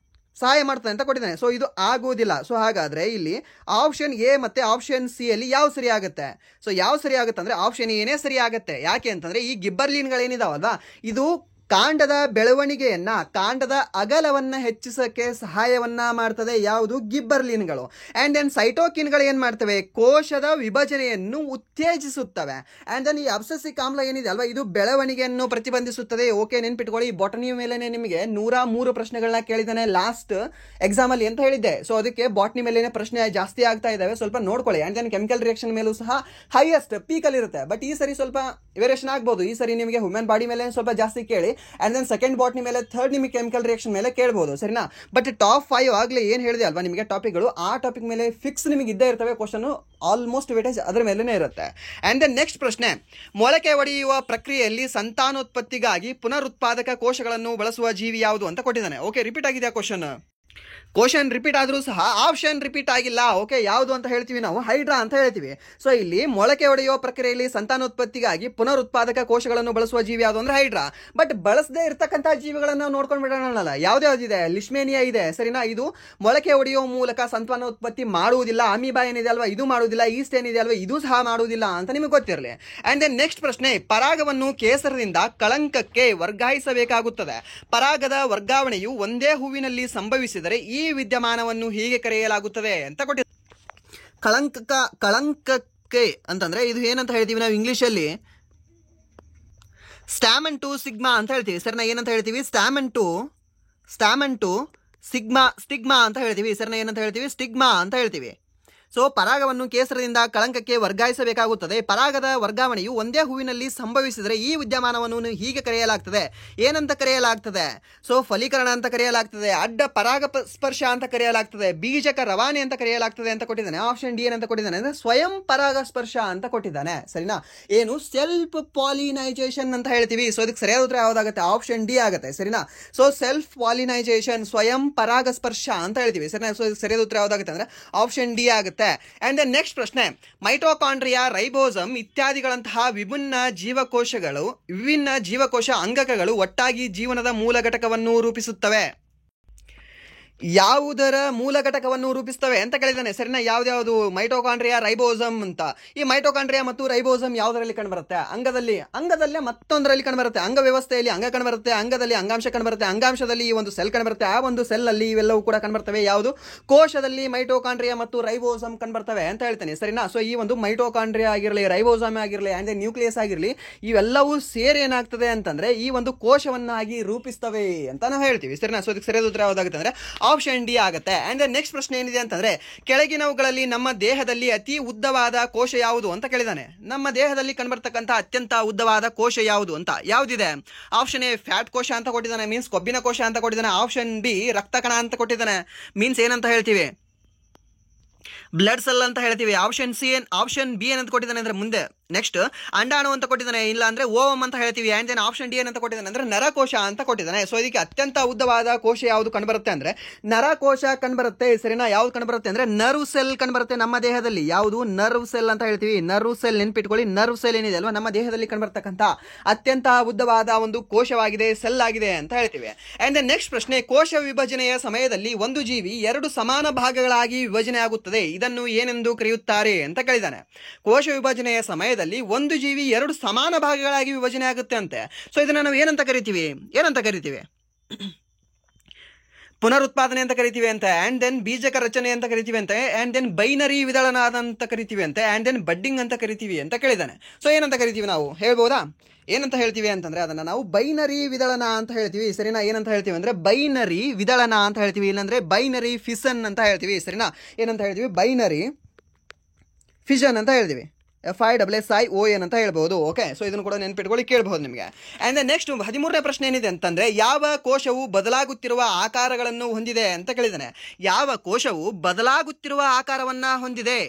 ಸಹಾಯ ಮಾಡ್ತದೆ ಅಂತ ಕೊಟ್ಟಿದ್ದಾನೆ. ಸೊ ಇದು ಆಗುವುದಿಲ್ಲ. ಸೊ ಹಾಗಾದರೆ ಇಲ್ಲಿ ಆಪ್ಷನ್ ಎ ಮತ್ತು ಆಪ್ಷನ್ ಸಿ ಅಲ್ಲಿ ಯಾವ ಸರಿ ಆಗುತ್ತೆ? ಸೊ ಯಾವ ಸರಿ ಆಗುತ್ತೆ ಅಂದರೆ ಆಪ್ಷನ್ ಏನೇ ಸರಿ ಆಗುತ್ತೆ. ಯಾಕೆ ಅಂತಂದರೆ ಈ ಗಿಬ್ಬರ್ಲಿನ್ಗಳೇನಿದಾವಲ್ವಾ, ಇದು ಕಾಂಡದ ಬೆಳವಣಿಗೆಯನ್ನು, ಕಾಂಡದ ಅಗಲವನ್ನು ಹೆಚ್ಚಿಸೋಕ್ಕೆ ಸಹಾಯವನ್ನು ಮಾಡ್ತದೆ. ಯಾವುದು? ಗಿಬ್ಬರ್ಲಿನ್ಗಳು. ಆ್ಯಂಡ್ ದೆನ್ ಸೈಟೋಕಿನ್ಗಳು ಏನು ಮಾಡ್ತವೆ? ಕೋಶದ ವಿಭಜನೆಯನ್ನು ಉತ್ತೇಜಿಸುತ್ತವೆ. ಆ್ಯಂಡ್ ದೆನ್ ಈ ಅಬ್ಸೆಸಿಕ್ ಆಮ್ಲ ಏನಿದೆ ಅಲ್ವಾ, ಇದು ಬೆಳವಣಿಗೆಯನ್ನು ಪ್ರತಿಬಂಧಿಸುತ್ತದೆ. ಓಕೆ, ನೆನ್ಪಿಟ್ಕೊಳ್ಳಿ. ಬಾಟನಿ ಮೇಲೆ ನಿಮಗೆ 103 ಪ್ರಶ್ನೆಗಳನ್ನ ಕೇಳಿದ್ದಾನೆ ಲಾಸ್ಟ್ ಎಕ್ಸಾಮಲ್ಲಿ ಅಂತ ಹೇಳಿದ್ದೆ. ಸೊ ಅದಕ್ಕೆ ಬಾಟ್ನಿ ಮೇಲೇನೆ ಪ್ರಶ್ನೆ ಜಾಸ್ತಿ ಆಗ್ತಾ ಇದ್ದಾವೆ, ಸ್ವಲ್ಪ ನೋಡ್ಕೊಳ್ಳಿ. ಆ್ಯಂಡ್ ದೆನ್ ಕೆಮಿಕಲ್ ರಿಯಾಕ್ಷನ್ ಮೇಲೂ ಸಹ ಹೈಯೆಸ್ಟ್ ಪೀಕಲ್ಲಿ ಇರುತ್ತೆ. ಬಟ್ ಈ ಸರಿ ಸ್ವಲ್ಪ ವೇರಿಯೇಷನ್ ಆಗ್ಬೋದು. ಈ ಸರಿ ನಿಮಗೆ ಹ್ಯೂಮನ್ ಬಾಡಿ ಮೇಲೆ ಸ್ವಲ್ಪ ಜಾಸ್ತಿ ಕೇಳಿ, ಆ್ಯಂಡ್ ದೆನ್ ಸೆಕೆಂಡ್ ಬಾಟ್ನಿ ಮೇಲೆ, ಥರ್ಡ್ ನಿಮಗೆ ಕೆಮಿಕಲ್ ರಿಯಾಕ್ಷನ್ ಮೇಲೆ ಕೇಳ್ಬೋದು. ಸರಿನಾ? ಬಟ್ ಟಾಪ್ 5 ಆಗಲೇ ಏನು ಹೇಳಿದೆ ಅಲ್ವಾ ನಿಮಗೆ ಟಾಪಿಕ್ಗಳು, ಆ ಟಾಪಿಕ್ ಮೇಲೆ ಫಿಕ್ಸ್ ನಿಮಗೆ ಇದ್ದೇ ಇರ್ತವೆ ಕ್ವಶನ್. ಆಲ್ಮೋಸ್ಟ್ ವೇಟೇಜ್ ಅದರ ಮೇಲೇ ಇರುತ್ತೆ. ಆ್ಯಂಡ್ ದೆನ್ ನೆಕ್ಸ್ಟ್ ಪ್ರಶ್ನೆ, ಮೊಳಕೆ ಒಡೆಯುವ ಪ್ರಕ್ರಿಯೆಯಲ್ಲಿ ಸಂತಾನೋತ್ಪತ್ತಿಗಾಗಿ ಪುನರುತ್ಪಾದಕ ಕೋಶಗಳನ್ನು ಬಳಸುವ ಜೀವಿ ಯಾವುದು ಅಂತ ಕೊಟ್ಟಿದ್ದಾನೆ. ಓಕೆ, ರಿಪೀಟ್ ಆಗಿದೆ ಕ್ವಶನ್ ರಿಪೀಟ್ ಆದರೂ ಸಹ ಆಪ್ಷನ್ ರಿಪೀಟ್ ಆಗಿಲ್ಲ. ಓಕೆ, ಯಾವುದು ಅಂತ ಹೇಳ್ತೀವಿ ನಾವು? ಹೈಡ್ರಾ ಅಂತ ಹೇಳ್ತೀವಿ. ಸೊ ಇಲ್ಲಿ ಮೊಳಕೆ ಒಡೆಯುವ ಪ್ರಕ್ರಿಯೆಯಲ್ಲಿ ಸಂತಾನೋತ್ಪತ್ತಿಗಾಗಿ ಪುನರುತ್ಪಾದಕ ಕೋಶಗಳನ್ನು ಬಳಸುವ ಜೀವಿ ಯಾವುದು ಅಂದ್ರೆ ಹೈಡ್ರಾ. ಬಟ್ ಬಳಸದೇ ಇರ್ತಕ್ಕಂಥ ಜೀವಿಗಳನ್ನು ನಾವು ನೋಡ್ಕೊಂಡು ಬಿಡೋಣಲ್ಲ. ಯಾವ್ದಾವ್ದಿದೆ? ಲಿಶ್ಮೇನಿಯಾ ಇದೆ. ಸರಿನಾ? ಇದು ಮೊಳಕೆ ಒಡೆಯುವ ಮೂಲಕ ಸಂತಾನೋತ್ಪತ್ತಿ ಮಾಡುವುದಿಲ್ಲ. ಅಮೀಬಾ ಏನಿದೆ ಅಲ್ವಾ, ಇದು ಮಾಡುವುದಿಲ್ಲ. ಈಸ್ಟ್ ಏನಿದೆ ಅಲ್ವಾ, ಇದು ಸಹ ಮಾಡುವುದಿಲ್ಲ ಅಂತ ನಿಮಗೆ ಗೊತ್ತಿರಲಿ. ಆ್ಯಂಡ್ ದೆನ್ ನೆಕ್ಸ್ಟ್ ಪ್ರಶ್ನೆ, ಪರಾಗವನ್ನು ಕೇಸರದಿಂದ ಕಳಂಕಕ್ಕೆ ವರ್ಗಾಯಿಸಬೇಕಾಗುತ್ತದೆ. ಪರಾಗದ ವರ್ಗಾವಣೆಯು ಒಂದೇ ಹೂವಿನಲ್ಲಿ ಸಂಭವಿಸಿದರೆ ಈ ವಿದ್ಯಮಾನವನ್ನು ಹೀಗೆ ಕರೆಯಲಾಗುತ್ತದೆ ಅಂತ ಕೊಟ್ಟಿದ್ದಾರೆ. ಕಳಂಕಕ್ಕೆ ಅಂತಂದ್ರೆ ಇದು ಏನಂತ ಹೇಳ್ತೀವಿ ನಾವು ಇಂಗ್ಲಿಷಲ್ಲಿ? ಸ್ಟಾಮನ್ ಟು ಸಿಗ್ಮಾ ಅಂತ ಹೇಳ್ತೀವಿ. ಸರಿನಾ? ಏನಂತ ಹೇಳ್ತೀವಿ? ಸ್ಟಾಮನ್ ಟು ಸ್ಟಿಗ್ಮಾ ಅಂತ ಹೇಳ್ತೀವಿ. ಸರಿನಾ? ಏನಂತ ಹೇಳ್ತೀವಿ? ಸ್ಟಿಗ್ಮಾ ಅಂತ ಹೇಳ್ತೀವಿ. ಸೊ ಪರಾಗವನ್ನು ಕೇಸರದಿಂದ ಕಳಂಕಕ್ಕೆ ವರ್ಗಾಯಿಸಬೇಕಾಗುತ್ತದೆ. ಪರಾಗದ ವರ್ಗಾವಣೆಯು ಒಂದೇ ಹೂವಿನಲ್ಲಿ ಸಂಭವಿಸಿದರೆ ಈ ವಿದ್ಯಮಾನವನ್ನು ಹೀಗೆ ಕರೆಯಲಾಗ್ತದೆ. ಏನಂತ ಕರೆಯಲಾಗ್ತದೆ? ಸೊ ಫಲೀಕರಣ ಅಂತ ಕರೆಯಲಾಗ್ತದೆ, ಅಡ್ಡ ಪರಾಗ ಸ್ಪರ್ಶ ಅಂತ ಕರೆಯಲಾಗ್ತದೆ, ಬೀಜಕ ರವಾನೆ ಅಂತ ಕರೆಯಲಾಗ್ತದೆ ಅಂತ ಕೊಟ್ಟಿದ್ದಾನೆ. ಆಪ್ಷನ್ ಡಿ ಏನಂತ ಕೊಟ್ಟಿದ್ದಾನೆ ಅಂದರೆ ಸ್ವಯಂ ಪರಾಗ ಸ್ಪರ್ಶ ಅಂತ ಕೊಟ್ಟಿದ್ದಾನೆ. ಸರಿನಾ? ಏನು? ಸೆಲ್ಫ್ ಪಾಲಿನೈಜೇಷನ್ ಅಂತ ಹೇಳ್ತೀವಿ. ಸೊ ಅದಕ್ಕೆ ಸರಿಯಾದ ಉತ್ತರ ಯಾವುದಾಗುತ್ತೆ? ಆಪ್ಷನ್ ಡಿ ಆಗುತ್ತೆ. ಸರಿನಾ? ಸೊ ಸೆಲ್ಫ್ ಪಾಲಿನೈಜೇಷನ್, ಸ್ವಯಂ ಪರಾಗ ಸ್ಪರ್ಶ ಅಂತ ಹೇಳ್ತೀವಿ. ಸರಿನಾ? ಸೊ ಇದಕ್ಕೆ ಸರಿಯಾದ ಉತ್ತರ ಯಾವುದಾಗುತ್ತೆ ಅಂದರೆ ಆಪ್ಷನ್ ಡಿ ಆಗುತ್ತೆ. ಅಂಡ್ ದೆನ್ ನೆಕ್ಸ್ಟ್ ಪ್ರಶ್ನೆ, ಮೈಟೋಕಾಂಡ್ರಿಯಾ, ರೈಬೋಸಮ್ ಇತ್ಯಾದಿಗಳಂತಹ ವಿಭಿನ್ನ ಜೀವಕೋಶ ಅಂಗಕಗಳು ಒಟ್ಟಾಗಿ ಜೀವನದ ಮೂಲ ಘಟಕವನ್ನು ರೂಪಿಸುತ್ತವೆ. ಯಾವುದರ ಮೂಲ ಘಟಕವನ್ನು ರೂಪಿಸ್ತವೆ ಅಂತ ಕೇಳಿದ್ದಾನೆ. ಸರಿನಾ? ಯಾವ್ದು? ಮೈಟೋಕಾಂಡ್ರಿಯಾ, ರೈಬೋಸಮ್ ಅಂತ. ಈ ಮೈಟೋಕಾಂಡ್ರಿಯಾ ಮತ್ತು ರೈಬೋಸಮ್ ಯಾವುದರಲ್ಲಿ ಕಂಡುಬರುತ್ತೆ? ಅಂಗದಲ್ಲೇ ಮತ್ತೊಂದರಲ್ಲಿ ಕಂಡುಬರುತ್ತೆ. ಅಂಗ ವ್ಯವಸ್ಥೆಯಲ್ಲಿ ಅಂಗ ಕಂಡುಬರುತ್ತೆ, ಅಂಗದಲ್ಲಿ ಅಂಗಾಂಶ ಕಂಡುಬರುತ್ತೆ, ಅಂಗಾಂಶದಲ್ಲಿ ಈ ಒಂದು ಸೆಲ್ ಕಂಡುಬರುತ್ತೆ, ಆ ಒಂದು ಸೆಲ್ ಅಲ್ಲಿ ಇವೆಲ್ಲವೂ ಕೂಡ ಕಂಡುಬರ್ತವೆ. ಯಾವುದು? ಕೋಶದಲ್ಲಿ ಮೈಟೋಕಾಂಡ್ರಿಯಾ ಮತ್ತು ರೈಬೋಸಮ್ ಕಂಡುಬರ್ತವೆ ಅಂತ ಹೇಳ್ತೇನೆ. ಸರಿನಾ? ಸೊ ಈ ಒಂದು ಮೈಟೋಕಾಂಡ್ರಿಯಾ ಆಗಿರಲಿ, ರೈಬೋಸಮ್ ಆಗಿರಲಿ, ಅಂಡ್ ನ್ಯೂಕ್ಲಿಯಸ್ ಆಗಿರಲಿ, ಇವೆಲ್ಲವೂ ಸೇರಿ ಏನಾಗ್ತದೆ ಅಂತಂದ್ರೆ ಈ ಒಂದು ಕೋಶವನ್ನಾಗಿ ರೂಪಿಸ್ತವೆ ಅಂತ ನಾವು ಹೇಳ್ತೀವಿ. ಸರಿನಾ? ಸೊ ಇದಕ್ಕೆ ಸರಿಯಾದ ಉತ್ತರ ಯಾವುದಾಗುತ್ತೆ ಅಂದ್ರೆ ಆಪ್ಷನ್ ಡಿ ಆಗುತ್ತೆ. ಅಂಡ್ ನೆಕ್ಸ್ಟ್ ಪ್ರಶ್ನೆ ಏನಿದೆ ಅಂತಂದ್ರೆ, ಕೆಳಗಿನವುಗಳಲ್ಲಿ ನಮ್ಮ ದೇಹದಲ್ಲಿ ಅತಿ ಉದ್ದವಾದ ಕೋಶ ಯಾವುದು ಅಂತ ಕೇಳಿದಾನೆ. ನಮ್ಮ ದೇಹದಲ್ಲಿ ಕಂಡುಬರ್ತಕ್ಕಂಥ ಅತ್ಯಂತ ಉದ್ದವಾದ ಕೋಶ ಯಾವುದು ಅಂತ ಯಾವುದಿದೆ? ಆಪ್ಷನ್ ಎ ಫ್ಯಾಟ್ ಕೋಶ ಅಂತ ಕೊಟ್ಟಿದ್ದಾನೆ, ಮೀನ್ಸ್ ಕೊಬ್ಬಿನ ಕೋಶ ಅಂತ ಕೊಟ್ಟಿದ್ದಾನೆ. ಆಪ್ಷನ್ ಬಿ ರಕ್ತ ಕಣ ಅಂತ ಕೊಟ್ಟಿದ್ದಾನೆ, ಮೀನ್ಸ್ ಏನಂತ ಹೇಳ್ತೀವಿ? ಬ್ಲಡ್ ಸೆಲ್ ಅಂತ ಹೇಳ್ತೀವಿ. ಆಪ್ಷನ್ ಬಿ ಏನಂತ ಕೊಟ್ಟಿದ್ದಾನೆ ಅಂದ್ರೆ ಮುಂದೆ ನೆಕ್ಸ್ಟ್ ಅಂಡಾಣು ಅಂತ ಕೊಟ್ಟಿದ್ದಾನೆ, ಇಲ್ಲ ಅಂದ್ರೆ ಓವಮ್ ಅಂತ ಹೇಳ್ತೀವಿ. ಆ್ಯಂಡ್ ದೆನ್ ಆಪ್ಷನ್ ಡಿ ಏನಂತ ಕೊಟ್ಟಿದ್ದಾನೆ ಅಂದ್ರೆ ನರಕೋಶ ಅಂತ ಕೊಟ್ಟಿದ್ದಾನೆ. ಸೊ ಇದಕ್ಕೆ ಅತ್ಯಂತ ಉದ್ದವಾದ ಕೋಶ ಯಾವುದು ಕಂಡುಬರುತ್ತೆ ಅಂದ್ರೆ ನರಕೋಶ ಕಂಡುಬರುತ್ತೆ. ಸರಿನಾ? ಯಾವ್ದು ಕಂಡುಬರುತ್ತೆ ಅಂದ್ರೆ ನರ್ವ್ ಸೆಲ್ ಕಂಡುಬರುತ್ತೆ ನಮ್ಮ ದೇಹದಲ್ಲಿ. ಯಾವುದು? ನರ್ವ್ ಸೆಲ್ ಅಂತ ಹೇಳ್ತೀವಿ. ನರ್ವ್ ಸೆಲ್ ನೆನ್ಪಿಟ್ಕೊಳ್ಳಿ. ನರ್ವ್ ಸೆಲ್ ಏನಿದೆ ಅಲ್ವಾ ನಮ್ಮ ದೇಹದಲ್ಲಿ ಕಂಡುಬರ್ತಕ್ಕಂಥ ಅತ್ಯಂತ ಉದ್ದವಾದ ಒಂದು ಕೋಶವಾಗಿದೆ, ಸೆಲ್ ಆಗಿದೆ ಅಂತ ಹೇಳ್ತೀವಿ. ಆ್ಯಂಡ್ ದೆನ್ ನೆಕ್ಸ್ಟ್ ಪ್ರಶ್ನೆ, ಕೋಶ ವಿಭಜನೆಯ ಸಮಯದಲ್ಲಿ ಒಂದು ಜೀವಿ 2 ಸಮಾನ ಭಾಗಗಳಾಗಿ ವಿಭಜನೆ ಆಗುತ್ತದೆ. ಇದನ್ನು ಏನೆಂದು ಕರೆಯುತ್ತಾರೆ ಅಂತ ಕೇಳಿದ್ದಾನೆ. ಕೋಶ ವಿಭಜನೆಯ ಸಮಯದಲ್ಲಿ ಒಂದು ಜೀವಿ 2 ಸಮಾನ ಭಾಗಗಳಾಗಿ ವಿಭಜನೆ ಆಗುತ್ತೆ ಅಂತೆ. ಸೊ ಇದನ್ನ ನಾವು ಏನಂತ ಕರಿತೀವಿ? ಪುನರುತ್ಪಾದನೆ ಅಂತ ಕರಿತೀವಿ ಅಂತ, ಆ್ಯಂಡ್ ದೆನ್ ಬೀಜಕ ರಚನೆ ಅಂತ ಕರಿತೀವಿ ಅಂತ, ಆ್ಯಂಡ್ ದೆನ್ ಬೈನರಿ ವಿದಳನ ಅಂತ ಕರಿತೀವಿ ಅಂತ, ಆ್ಯಂಡ್ ದೆನ್ ಬಡ್ಡಿಂಗ್ ಅಂತ ಕರಿತೀವಿ ಅಂತ ಕೇಳಿದ್ದಾನೆ. ಸೊ ಏನಂತ ಕರಿತೀವಿ ನಾವು? ಹೇಳ್ಬೋದಾ? ಏನಂತ ಹೇಳ್ತೀವಿ ಅಂತಂದ್ರೆ ಅದನ್ನ ನಾವು ಬೈನರಿ ವಿದಳನ ಅಂತ ಹೇಳ್ತೀವಿ. ಸರಿನಾ? ಏನಂತ ಹೇಳ್ತೀವಿ ಅಂದ್ರೆ ಬೈನರಿ ವಿದಳನ ಅಂತ ಹೇಳ್ತೀವಿ, ಇಲ್ಲಾಂದ್ರೆ ಬೈನರಿ ಫಿಸನ್ ಅಂತ ಹೇಳ್ತೀವಿ. ಸರಿನಾ? ಏನಂತ ಹೇಳ್ತೀವಿ? ಬೈನರಿ ಫಿಷನ್ ಅಂತ ಹೇಳ್ತೀವಿ. FISSION ಅಂತ ಹೇಳ್ಬೋದು. ಓಕೆ, ಸೊ ಇದನ್ನು ಕೂಡ ನೆನ್ಪಿಟ್ಕೊಳ್ಳಿ, ಕೇಳ್ಬೋದು ನಿಮಗೆ. ಆ್ಯಂಡ್ ನೆಕ್ಸ್ಟ್ 13ನೇ ಪ್ರಶ್ನೆ ಏನಿದೆ ಅಂತಂದರೆ, ಯಾವ ಕೋಶವು ಬದಲಾಗುತ್ತಿರುವ ಆಕಾರಗಳನ್ನು ಹೊಂದಿದೆ ಅಂತ ಕೇಳಿದ್ದಾನೆ. ಯಾವ ಕೋಶವು ಬದಲಾಗುತ್ತಿರುವ ಆಕಾರವನ್ನು ಹೊಂದಿದೆ,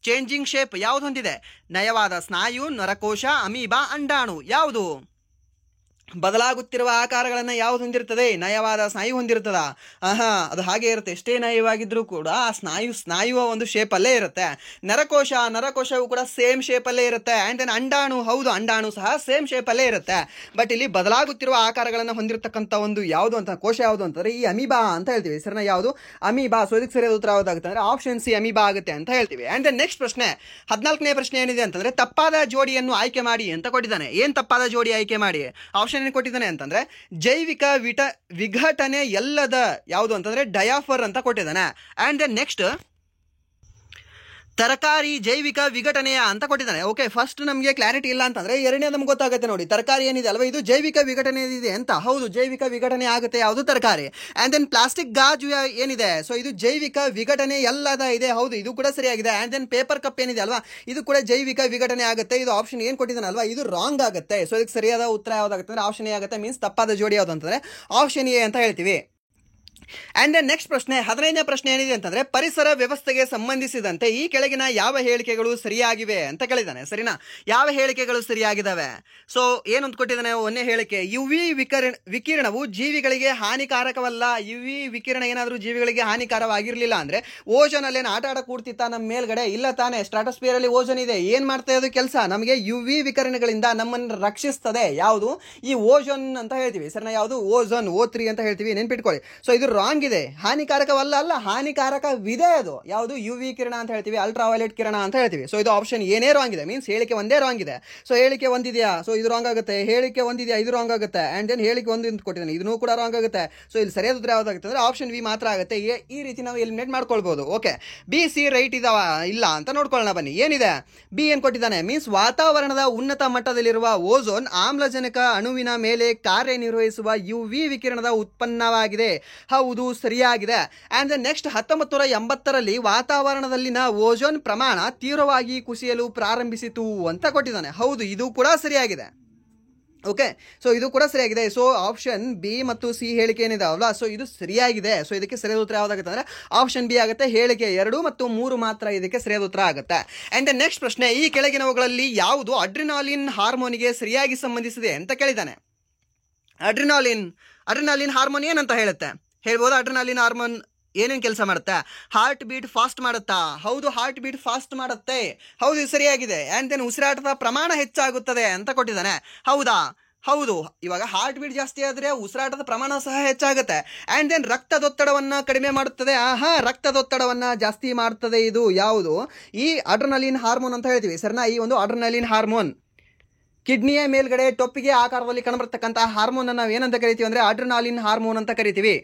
ಚೇಂಜಿಂಗ್ ಶೇಪ್ ಯಾವುದು ಹೊಂದಿದೆ? ನಯವಾದ ಸ್ನಾಯು, ನರಕೋಶ, ಅಮೀಬಾ, ಅಂಡಾಣು. ಯಾವುದು ಬದಲಾಗುತ್ತಿರುವ ಆಕಾರಗಳನ್ನು ಯಾವುದು ಹೊಂದಿರ್ತದೆ? ನಯವಾದ ಸ್ನಾಯು ಹೊಂದಿರ್ತದ? ಅದು ಹಾಗೆ ಇರುತ್ತೆ. ಎಷ್ಟೇ ನಯವಾಗಿದ್ರೂ ಕೂಡ ಆ ಸ್ನಾಯುವ ಒಂದು ಶೇಪಲ್ಲೇ ಇರುತ್ತೆ. ನರಕೋಶವು ಕೂಡ ಸೇಮ್ ಶೇಪಲ್ಲೇ ಇರುತ್ತೆ. ಆ್ಯಂಡ್ ದೆನ್ ಅಂಡಾಣು, ಹೌದು, ಅಂಡಾಣು ಸಹ ಸೇಮ್ ಶೇಪಲ್ಲೇ ಇರುತ್ತೆ. ಬಟ್ ಇಲ್ಲಿ ಬದಲಾಗುತ್ತಿರುವ ಆಕಾರಗಳನ್ನು ಹೊಂದಿರತಕ್ಕಂಥ ಒಂದು ಯಾವುದು ಅಂತ ಕೋಶ ಯಾವುದು ಅಂತಂದರೆ ಈ ಅಮೀಬಾ ಅಂತ ಹೇಳ್ತೀವಿ. ಸರಿನಾ? ಯಾವುದು? ಅಮೀಬಾ. ಸೊ ಇದಕ್ಕೆ ಸರಿಯಾದ ಉತ್ತರ ಯಾವುದಾಗುತ್ತೆ ಅಂದರೆ ಆಪ್ಷನ್ ಸಿ, ಅಮೀಬಾ ಆಗುತ್ತೆ ಅಂತ ಹೇಳ್ತೀವಿ. ಆ್ಯಂಡ್ ದೆನ್ ನೆಕ್ಸ್ಟ್ ಪ್ರಶ್ನೆ 14ನೇ ಪ್ರಶ್ನೆ ಏನಿದೆ ಅಂತಂದರೆ, ತಪ್ಪಾದ ಜೋಡಿಯನ್ನು ಆಯ್ಕೆ ಮಾಡಿ ಅಂತ ಕೊಟ್ಟಿದ್ದಾನೆ. ಏನು ತಪ್ಪಾದ ಜೋಡಿ ಆಯ್ಕೆ ಮಾಡಿ? ಆಪ್ಷನ್ ಏನು ಕೊಟ್ಟಿದ್ದಾನೆ ಅಂತಂದ್ರೆ ಜೈವಿಕ ವಿಘಟನೆ ಎಲ್ಲದ ಯಾವುದು ಅಂತಂದ್ರೆ ಡಯಾಫರ್ ಅಂತ ಕೊಟ್ಟಿದ್ದಾನೆ. ಆ್ಯಂಡ್ ದೆನ್ ನೆಕ್ಸ್ಟ್ ತರಕಾರಿ ಜೈವಿಕ ವಿಘಟನೆಯ ಅಂತ ಕೊಟ್ಟಿದ್ದಾನೆ. ಓಕೆ, ಫಸ್ಟ್ ನಮಗೆ ಕ್ಲಾರಿಟಿ ಇಲ್ಲ ಅಂತಂದ್ರೆ ಎರಡನೇ ನಮ್ಗೆ ಗೊತ್ತಾಗುತ್ತೆ ನೋಡಿ. ತರಕಾರಿ ಏನಿದೆ ಅಲ್ವಾ, ಇದು ಜೈವಿಕ ವಿಘಟನೆ ಇದೆ ಅಂತ. ಹೌದು, ಜೈವಿಕ ವಿಘಟನೆ ಆಗುತ್ತೆ ಯಾವುದು? ತರಕಾರಿ. ಆ್ಯಂಡ್ ದೆನ್ ಪ್ಲಾಸ್ಟಿಕ್ ಗಾಜು ಏನಿದೆ, ಸೊ ಇದು ಜೈವಿಕ ವಿಘಟನೆ ಎಲ್ಲದ ಇದೆ. ಹೌದು, ಇದು ಕೂಡ ಸರಿಯಾಗಿದೆ. ಆ್ಯಂಡ್ ದೆನ್ ಪೇಪರ್ ಕಪ್ ಏನಿದೆ ಅಲ್ವಾ, ಇದು ಕೂಡ ಜೈವಿಕ ವಿಘಟನೆ ಆಗುತ್ತೆ. ಇದು ಆಪ್ಷನ್ ಏನು ಕೊಟ್ಟಿದ್ದಾನೆ ಅಲ್ವಾ, ಇದು ರಾಂಗ್ ಆಗುತ್ತೆ. ಸೊ ಇದಕ್ಕೆ ಸರಿಯಾದ ಉತ್ತರ ಯಾವುದಾಗುತ್ತೆ ಅಂದ್ರೆ ಆಪ್ಷನ್ ಎ ಆಗುತ್ತೆ. ಮೀನ್ಸ್ ತಪ್ಪಾದ ಜೋಡಿ ಯಾವುದು ಅಂತಂದ್ರೆ ಆಪ್ಷನ್ ಎ ಅಂತ ಹೇಳ್ತೀವಿ. ಆ್ಯಂಡ್ ದೆನ್ ನೆಕ್ಸ್ಟ್ ಪ್ರಶ್ನೆ 15ನೇ ಪ್ರಶ್ನೆ ಏನಿದೆ ಅಂತಂದರೆ, ಪರಿಸರ ವ್ಯವಸ್ಥೆಗೆ ಸಂಬಂಧಿಸಿದಂತೆ ಈ ಕೆಳಗಿನ ಯಾವ ಹೇಳಿಕೆಗಳು ಸರಿಯಾಗಿವೆ ಅಂತ ಕೇಳಿದ್ದಾನೆ. ಸರಿನಾ? ಯಾವ ಹೇಳಿಕೆಗಳು ಸರಿಯಾಗಿದ್ದಾವೆ? ಸೊ ಏನಂತ ಕೊಟ್ಟಿದ್ದಾನೆ? ಒಂದೇ ಹೇಳಿಕೆ, UV ವಿಕಿರಣವು ಜೀವಿಗಳಿಗೆ ಹಾನಿಕಾರಕವಲ್ಲ. UV ವಿಕಿರಣ ಏನಾದರೂ ಜೀವಿಗಳಿಗೆ ಹಾನಿಕಾರವಾಗಿರಲಿಲ್ಲ ಅಂದರೆ ಓಜೋನಲ್ಲೇನು ಆಟ ಆಡ ಕೂಡ್ತಿತ್ತ ನಮ್ಮ ಮೇಲ್ಗಡೆ? ಇಲ್ಲ ತಾನೇ. ಸ್ಟ್ರಾಟೋಸ್ಫಿಯರಲ್ಲಿ ಓಜೋನ್ ಇದೆ. ಏನು ಮಾಡ್ತಾ ಇರೋದು ಕೆಲಸ? ನಮಗೆ UV ವಿಕಿರಣಗಳಿಂದ ನಮ್ಮನ್ನು ರಕ್ಷಿಸ್ತದೆ. ಯಾವುದು? ಈ ಓಜೋನ್ ಅಂತ ಹೇಳ್ತೀವಿ. ಸರಿನಾ? ಯಾವುದು? ಓಜೋನ್, O3 ಅಂತ ಹೇಳ್ತೀವಿ. ನೆನ್ಪಿಟ್ಕೊಳ್ಳಿ. ಸೊ ಇದು ರಾಂಗ್ ಇದೆ. ಹಾನಿಕಾರಕವಲ್ಲ, ಹಾನಿಕಾರಕವಿದೆ. ಅದು ಯಾವುದು? UV ಕಿರಣ ಅಂತ ಹೇಳ್ತೀವಿ, ಅಲ್ಟ್ರಾವೈಲೆಟ್ ಕಿರಣ ಅಂತ ಹೇಳ್ತೀವಿ. ಸೊ ಇದು ಆಪ್ಷನ್ ಏನೇ ರಾಂಗ್ ಇದೆ. ಮೀನ್ಸ್ ಹೇಳಿಕೆ ಒಂದೇ ರಾಂಗ್ ಇದೆ. ಸೊ ಹೇಳಿಕೆ ಒಂದಿದೆಯಾ? ಸೊ ಇದು ರಾಂಗ್ ಆಗುತ್ತೆ. ಹೇಳಿಕೆ ಒಂದಿದೆಯಾ? ಇದು ರಾಂಗ್ ಆಗುತ್ತೆ. ಆ್ಯಂಡ್ ದೆನ್ ಹೇಳಿಕೆ ಒಂದು ಅಂತ ಕೊಟ್ಟಿದ್ದಾನೆ, ಇದನ್ನು ಕೂಡ ರಾಂಗ್ ಆಗುತ್ತೆ. ಸೊ ಇಲ್ಲಿ ಸರಿಯಾದ ಉತ್ತರ ಯಾವುದಾಗುತ್ತೆ ಅಂದರೆ ಆಪ್ಷನ್ ಬಿ ಮಾತ್ರ ಆಗುತ್ತೆ. ಈ ರೀತಿ ನಾವು ಎಲಿಮಿನೇಟ್ ಮಾಡ್ಕೊಳ್ಬೋದು. ಓಕೆ, ಬಿ, ಸಿ ರೈಟ್ ಇದಾವ ಇಲ್ಲ ಅಂತ ನೋಡ್ಕೊಳ್ಳೋಣ ಬನ್ನಿ. ಏನಿದೆ? ಬಿ ಏನು ಕೊಟ್ಟಿದ್ದಾನೆ? ಮೀನ್ಸ್ ವಾತಾವರಣದ ಉನ್ನತ ಮಟ್ಟದಲ್ಲಿರುವ ಓಝೋನ್ ಆಮ್ಲಜನಕ ಅಣುವಿನ ಮೇಲೆ ಕಾರ್ಯನಿರ್ವಹಿಸುವ UV ವಿಕಿರಣದ ಉತ್ಪನ್ನವಾಗಿದೆ. ಹೌದು, ಸರಿಯಾಗಿದೆ. ಆ್ಯಂಡ್ ದೆನ್ ನೆಕ್ಸ್ಟ್ 1980ರಲ್ಲಿ ವಾತಾವರಣದಲ್ಲಿನ ಓಜೋನ್ ಪ್ರಮಾಣ ತೀವ್ರವಾಗಿ ಕುಸಿಯಲು ಪ್ರಾರಂಭಿಸಿತು ಅಂತ ಕೊಟ್ಟಿದ್ದಾನೆ. ಹೌದು, ಇದು ಕೂಡ ಸರಿಯಾಗಿದೆ. ಓಕೆ, ಸೊ ಇದು ಕೂಡ ಸರಿಯಾಗಿದೆ. ಸೊ ಆಪ್ಷನ್ ಬಿ ಮತ್ತು ಸಿ ಹೇಳಿಕೆ ಏನಿದಾವಲ್ಲ, ಸೊ ಇದು ಸರಿಯಾಗಿದೆ. ಸೊ ಇದಕ್ಕೆ ಸರಿಯಾದ ಉತ್ತರ ಯಾವುದಾಗುತ್ತೆ ಅಂದರೆ ಆಪ್ಷನ್ ಬಿ ಆಗುತ್ತೆ. ಹೇಳಿಕೆ 2 ಮತ್ತು 3 ಮಾತ್ರ ಇದಕ್ಕೆ ಸರಿಯಾದ ಉತ್ತರ ಆಗುತ್ತೆ. ಆ್ಯಂಡ್ ದೆನ್ ನೆಕ್ಸ್ಟ್ ಪ್ರಶ್ನೆ, ಈ ಕೆಳಗಿನವುಗಳಲ್ಲಿ ಯಾವುದು ಅಡ್ರಿನಾಲಿನ್ ಹಾರ್ಮೋನಿಗೆ ಸರಿಯಾಗಿ ಸಂಬಂಧಿಸಿದೆ ಅಂತ ಕೇಳಿದ್ದಾನೆ. ಅಡ್ರಿನಾಲಿನ್ ಹಾರ್ಮೋನ್ ಏನಂತ ಹೇಳುತ್ತೆ? ಹೇಳ್ಬೋದು. ಅಡ್ರಿನಾಲಿನ್ ಹಾರ್ಮೋನ್ ಏನೇನು ಕೆಲಸ ಮಾಡುತ್ತೆ? ಹಾರ್ಟ್ ಬೀಟ್ ಫಾಸ್ಟ್ ಮಾಡುತ್ತಾ? ಹೌದು, ಹಾರ್ಟ್ ಬೀಟ್ ಫಾಸ್ಟ್ ಮಾಡುತ್ತೆ. ಹೌದು, ಇದು ಸರಿಯಾಗಿದೆ. ಆ್ಯಂಡ್ ದೆನ್ ಉಸಿರಾಟದ ಪ್ರಮಾಣ ಹೆಚ್ಚಾಗುತ್ತದೆ ಅಂತ ಕೊಟ್ಟಿದ್ದಾನೆ. ಹೌದಾ? ಹೌದು. ಇವಾಗ ಹಾರ್ಟ್ ಬೀಟ್ ಜಾಸ್ತಿ ಆದರೆ ಉಸಿರಾಟದ ಪ್ರಮಾಣ ಸಹ ಹೆಚ್ಚಾಗುತ್ತೆ. ಆ್ಯಂಡ್ ದೆನ್ ರಕ್ತದೊತ್ತಡವನ್ನು ಕಡಿಮೆ ಮಾಡುತ್ತದೆ. ರಕ್ತದೊತ್ತಡವನ್ನು ಜಾಸ್ತಿ ಮಾಡ್ತದೆ. ಇದು ಯಾವುದು? ಈ ಅಡ್ರಿನಾಲಿನ್ ಹಾರ್ಮೋನ್ ಅಂತ ಹೇಳ್ತೀವಿ. ಸರಿನಾ? ಈ ಒಂದು ಅಡ್ರಿನಾಲಿನ್ ಹಾರ್ಮೋನ್ ಕಿಡ್ನಿಯ ಮೇಲ್ಗಡೆ ಟೊಪ್ಪಿಗೆ ಆಕಾರದಲ್ಲಿ ಕಂಡುಬರ್ತಕ್ಕಂಥ ಹಾರ್ಮೋನ್ ನಾವು ಏನಂತ ಕರಿತೀವಿ ಅಂದರೆ ಅಡ್ರಿನಾಲಿನ್ ಹಾರ್ಮೋನ್ ಅಂತ ಕರಿತೀವಿ.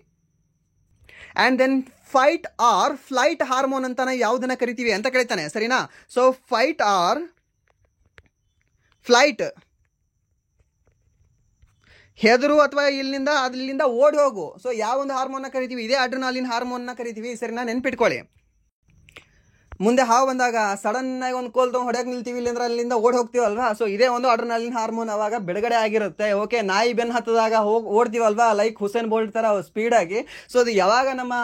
And then fight or flight hormone ಅಂತ ಯಾವುದನ್ನ ಕರಿತೀವಿ ಅಂತ ಕೇಳ್ತಾನೆ. ಸರಿನಾ? ಸೊ ಫೈಟ್ ಆರ್ ಫ್ಲೈಟ್, ಹೆದರು ಅಥವಾ ಅಲ್ಲಿಂದ ಓಡಿ ಹೋಗು. ಸೊ ಯಾವ ಒಂದು ಹಾರ್ಮೋನ್ನ ಕರಿತೀವಿ? ಇದೇ ಅಡ್ರಿನಾಲಿನ್ ಹಾರ್ಮೋನ್ನ ಕರಿತೀವಿ. ಸರಿನಾ? ನೆನ್ಪಿಟ್ಕೊಳ್ಳಿ. ಮುಂದೆ ಹಾವು ಬಂದಾಗ ಸಡನ್ ಆಗಿ ಒಂದು ಕೋಲ್ ತೊಗೊಂಡು ಹೊಡೆಯಕ್ಕೆ ನಿಲ್ತೀವಿ, ಇಲ್ಲಿಂದ್ರೆ ಅಲ್ಲಿಂದ ಓಡಿ ಹೋಗ್ತೀವಲ್ವಾ. ಸೊ ಇದೇ ಒಂದು ಅಡ್ರಿನಾಲಿನ್ ಹಾರ್ಮೋನ್ ಅವಾಗ ಬಿಡುಗಡೆ ಆಗಿರುತ್ತೆ. ಓಕೆ, ನಾಯಿ ಬೆನ್ನು ಹತ್ತದಾಗ ಓಡ್ತೀವಲ್ವಾ, ಲೈಕ್ ಹುಸೇನ್ ಬೋಲ್ಟ್ ಥರ ಸ್ಪೀಡಾಗಿ. ಸೊ ಅದು ಯಾವಾಗ ನಮ್ಮ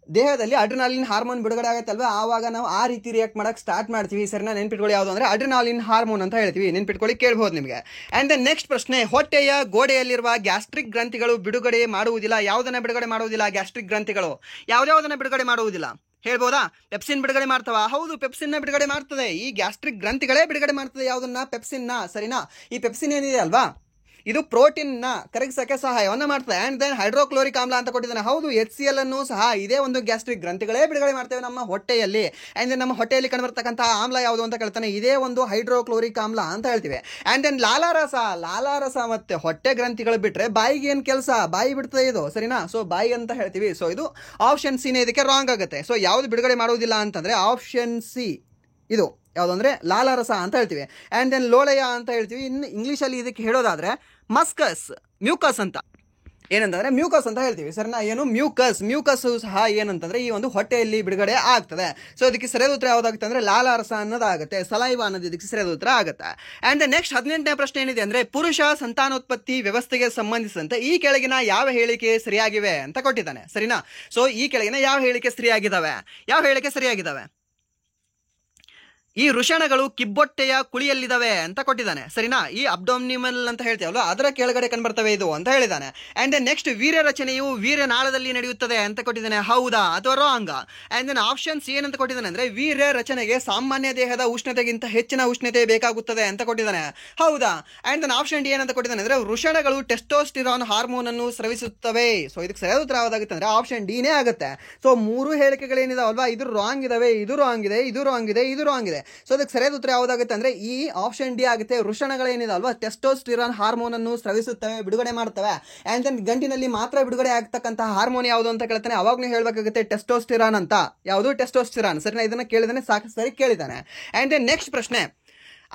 ದೇಹದಲ್ಲಿ ಅಡ್ರಿನಾಲಿನ್ ಹಾರ್ಮೋನ್ ಬಿಡುಗಡೆ ಆಗುತ್ತಲ್ವಾ, ಆವಾಗ ನಾವು ಆ ರೀತಿ ರಿಯಾಕ್ಟ್ ಮಾಡೋಕ್ಕೆ ಸ್ಟಾರ್ಟ್ ಮಾಡ್ತೀವಿ. ಸರಿನಾ? ನೆನ್ಪಿಟ್ಕೊಳ್ಳಿ. ಯಾವುದು ಅಂದರೆ ಅಡ್ರಿನಾಲಿನ್ ಹಾರ್ಮೋನ್ ಅಂತ ಹೇಳ್ತೀವಿ. ನೆನ್ಪಿಟ್ಕೊಳ್ಳಿ, ಕೇಳ್ಬೋದು ನಿಮಗೆ. ಆ್ಯಂಡ್ ದೆನ್ ನೆಕ್ಸ್ಟ್ ಪ್ರಶ್ನೆ, ಹೊಟ್ಟೆಯ ಗೋಡೆಯಲ್ಲಿರುವ ಗ್ಯಾಸ್ಟ್ರಿಕ್ ಗ್ರಂಥಿಗಳು ಬಿಡುಗಡೆ ಮಾಡುವುದಿಲ್ಲ. ಯಾವುದನ್ನು ಬಿಡುಗಡೆ ಮಾಡುವುದಿಲ್ಲ? ಗ್ಯಾಸ್ಟ್ರಿಕ್ ಗ್ರಂಥಿಗಳು ಯಾವುದನ್ನು ಬಿಡುಗಡೆ ಮಾಡುವುದಿಲ್ಲ? ಹೇಳ್ಬೋದಾ? ಪೆಪ್ಸಿನ್ ಬಿಡುಗಡೆ ಮಾಡ್ತವ? ಹೌದು, ಪೆಪ್ಸಿನ್ನ ಬಿಡುಗಡೆ ಮಾಡ್ತದೆ. ಈ ಗ್ಯಾಸ್ಟ್ರಿಕ್ ಗ್ರಂಥಿಗಳೇ ಬಿಡುಗಡೆ ಮಾಡ್ತದೆ. ಯಾವುದನ್ನ? ಪೆಪ್ಸಿನ್ನ. ಸರಿನಾ? ಈ ಪೆಪ್ಸಿನ್ ಏನಿದೆ ಅಲ್ವಾ, ಇದು ಪ್ರೋಟೀನ್ನ ಕರಗಿಸೋಕ್ಕೆ ಸಹಾಯವನ್ನು ಮಾಡ್ತದೆ. ಆ್ಯಂಡ್ ದೆನ್ ಹೈಡ್ರೋಕ್ಲೋರಿಕ್ ಆಮ್ಲ ಅಂತ ಕೊಟ್ಟಿದ್ದಾನೆ. ಹೌದು, HCl ಅನ್ನು ಸಹ ಇದೇ ಒಂದು ಗ್ಯಾಸ್ಟ್ರಿಕ್ ಗ್ರಂಥಿಗಳೇ ಬಿಡುಗಡೆ ಮಾಡ್ತೇವೆ ನಮ್ಮ ಹೊಟ್ಟೆಯಲ್ಲಿ. ಆ್ಯಂಡ್ ದೆನ್ ನಮ್ಮ ಹೊಟ್ಟೆಯಲ್ಲಿ ಕಂಡುಬರ್ತಕ್ಕಂಥ ಆಮ್ಲ ಯಾವುದು ಅಂತ ಕೇಳ್ತಾನೆ. ಇದೇ ಒಂದು ಹೈಡ್ರೋಕ್ಲೋರಿಕ್ ಆಮ್ಲ ಅಂತ ಹೇಳ್ತೀವಿ. ಆ್ಯಂಡ್ ದೆನ್ ಲಾಲಾರಸ ಮತ್ತು ಹೊಟ್ಟೆ ಗ್ರಂಥಿಗಳು ಬಿಟ್ಟರೆ ಬಾಯಿಗೆ ಏನು ಕೆಲಸ? ಬಾಯಿ ಬಿಡ್ತದೆ ಇದು. ಸರಿನಾ? ಸೊ ಬಾಯಿ ಅಂತ ಹೇಳ್ತೀವಿ. ಸೊ ಇದು ಆಪ್ಷನ್ ಸಿನೇ ಇದಕ್ಕೆ ರಾಂಗ್ ಆಗುತ್ತೆ. ಸೊ ಯಾವುದು ಬಿಡುಗಡೆ ಮಾಡುವುದಿಲ್ಲ ಅಂತಂದರೆ ಆಪ್ಷನ್ ಸಿ ಇದು ಯಾವುದು ಅಂದರೆ ಲಾಲಾರಸ ಅಂತ ಹೇಳ್ತೀವಿ. ಆ್ಯಂಡ್ ದೆನ್ ಲೋಳೆಯ ಅಂತ ಹೇಳ್ತೀವಿ. ಇನ್ನು ಇಂಗ್ಲೀಷಲ್ಲಿ ಇದಕ್ಕೆ ಹೇಳೋದಾದರೆ ಮ್ಯೂಕಸ್ ಅಂತ. ಏನಂತಂದ್ರೆ ಮ್ಯೂಕಸ್ ಅಂತ ಹೇಳ್ತೀವಿ ಸರಿನಾ. ಏನು ಮ್ಯೂಕಸ್ ಸಹ ಏನಂತಂದ್ರೆ ಈ ಒಂದು ಹೊಟ್ಟೆಯಲ್ಲಿ ಬಿಡುಗಡೆ ಆಗ್ತದೆ. ಸೊ ಇದಕ್ಕೆ ಸರಿಯಾದ ಉತ್ತರ ಯಾವ್ದಾಗುತ್ತೆ ಅಂದ್ರೆ ಲಾಲಾರಸ ಅನ್ನೋದಾಗುತ್ತೆ, ಸಲೈವ ಅನ್ನೋದು ಇದಕ್ಕೆ ಸರಿಯಾದ ಉತ್ತರ ಆಗುತ್ತೆ. ಅಂಡ್ ನೆಕ್ಸ್ಟ್ 18ನೇ ಪ್ರಶ್ನೆ ಏನಿದೆ ಅಂದ್ರೆ ಪುರುಷ ಸಂತಾನೋತ್ಪತ್ತಿ ವ್ಯವಸ್ಥೆಗೆ ಸಂಬಂಧಿಸಿದಂತೆ ಈ ಕೆಳಗಿನ ಯಾವ ಹೇಳಿಕೆ ಸರಿಯಾಗಿವೆ ಅಂತ ಕೊಟ್ಟಿದ್ದಾನೆ ಸರಿನಾ. ಸೊ ಈ ಕೆಳಗಿನ ಯಾವ ಹೇಳಿಕೆ ಸರಿಯಾಗಿದ್ದಾವೆ? ಈ ವೃಷಣಗಳು ಕಿಬ್ಬೊಟ್ಟೆಯ ಕುಳಿಯಲ್ಲಿದ್ದಾವೆ ಅಂತ ಕೊಟ್ಟಿದ್ದಾನೆ ಸರಿನಾ. ಈ ಅಬ್ಡೋಮಿನಲ್ ಅಂತ ಹೇಳ್ತೀವಲ್ಲ ಅದರ ಕೆಳಗಡೆ ಕಂಡುಬರ್ತವೆ ಇದು ಅಂತ ಹೇಳಿದ್ದಾನೆ. ಅಂಡ್ ನೆಕ್ಸ್ಟ್ ವೀರ್ಯ ರಚನೆಯು ವೀರ್ಯನಾಳದಲ್ಲಿ ನಡೆಯುತ್ತದೆ ಅಂತ ಕೊಟ್ಟಿದ್ದಾನೆ, ಹೌದಾ ಅಥವಾ ರಾಂಗ್? ಅಂಡ್ ದೆನ್ ಆಪ್ಷನ್ಸ್ ಏನಂತ ಕೊಟ್ಟಿದ್ದಾನೆ ಅಂದ್ರೆ ವೀರ್ಯ ರಚನೆಗೆ ಸಾಮಾನ್ಯ ದೇಹದ ಉಷ್ಣತೆಗಿಂತ ಹೆಚ್ಚಿನ ಉಷ್ಣತೆ ಬೇಕಾಗುತ್ತದೆ ಅಂತ ಕೊಟ್ಟಿದ್ದಾನೆ, ಹೌದಾ? ಅಂಡ್ ದೆನ್ ಆಪ್ಷನ್ ಡಿ ಏನಂತ ಕೊಟ್ಟಿದ್ದಾನೆ ಅಂದ್ರೆ ವೃಷಣಗಳು ಟೆಸ್ಟೋಸ್ಟಿರಾನ್ ಹಾರ್ಮೋನ್ ಅನ್ನು ಸ್ರವಿಸುತ್ತವೆ. ಸೊ ಇದಕ್ಕೆ ಸರಿಯಾದ ಉತ್ತರ ಯಾವ್ದಾಗುತ್ತೆ ಅಂದ್ರೆ ಆಪ್ಷನ್ ಡಿನೇ ಆಗುತ್ತೆ. ಸೊ 3 ಹೇಳಿಕೆಗಳೇನಿದಾವಲ್ವಾ ಇದು ರಾಂಗ್ ಇದಾವೆ, ಇದು ರಾಂಗ್ ಇದೆ, ಇದು ರಾಂಗ್ ಇದೆ, ಇದು ರಾಂಗ್ ಇದೆ. ಸೊ ಅದಕ್ಕೆ ಸರಿಯಾದ ಉತ್ತರ ಯಾವ್ದಾಗುತ್ತೆ ಅಂದ್ರೆ ಈ ಆಪ್ಷನ್ ಡಿ ಆಗುತ್ತೆ. ವೃಷಣಗಳೇನಿದೆ ಅಲ್ವಾ ಟೆಸ್ಟೋಸ್ಟಿರಾನ್ ಹಾರ್ಮೋನ್ ಅನ್ನು ಸ್ರವಿಸುತ್ತವೆ, ಬಿಡುಗಡೆ ಮಾಡ್ತವೆ. ಅಂಡ್ ದೆನ್ ಗಂಟಿನಲ್ಲಿ ಮಾತ್ರ ಬಿಡುಗಡೆ ಆಗ್ತಕ್ಕಂತಹ ಹಾರ್ಮೋನ್ ಯಾವುದು ಅಂತ ಕೇಳ್ತಾನೆ, ಅವಾಗ್ಲೂ ಹೇಳ್ಬೇಕಾಗುತ್ತೆ ಟೆಸ್ಟೋಸ್ಟಿರಾನ್ ಅಂತ. ಯಾವುದು? ಟೆಸ್ಟೋಸ್ಟಿರಾನ್ ಸರಿನಾ. ಇದನ್ನ ಕೇಳಿದಾನೆ, ಸಾಕು ಸರಿ ಕೇಳಿದ್ದಾನೆ. ಅಂಡ್ ದೆನ್ ನೆಕ್ಸ್ಟ್ ಪ್ರಶ್ನೆ,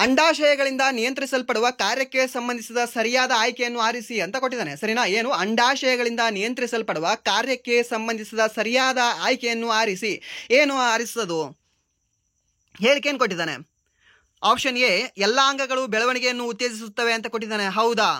ಅಂಡಾಶಯಗಳಿಂದ ನಿಯಂತ್ರಿಸಲ್ಪಡುವ ಕಾರ್ಯಕ್ಕೆ ಸಂಬಂಧಿಸಿದ ಸರಿಯಾದ ಆಯ್ಕೆಯನ್ನು ಆರಿಸಿ ಅಂತ ಕೊಟ್ಟಿದ್ದಾನೆ ಸರಿನಾ. ಏನು? ಅಂಡಾಶಯಗಳಿಂದ ನಿಯಂತ್ರಿಸಲ್ಪಡುವ ಕಾರ್ಯಕ್ಕೆ ಸಂಬಂಧಿಸಿದ ಸರಿಯಾದ ಆಯ್ಕೆಯನ್ನು ಆರಿಸಿ. ಏನು ಆರಿಸೋದು? ಹೇಳಿಕೆಯನ್ನು ಕೊಟ್ಟಿದ್ದಾನೆ. ಆಪ್ಷನ್ ಎ ಎಲ್ಲ ಅಂಗಗಳು ಬೆಳವಣಿಗೆಯನ್ನು ಉತ್ತೇಜಿಸುತ್ತವೆ ಅಂತ ಕೊಟ್ಟಿದ್ದಾನೆ, ಹೌದಾ?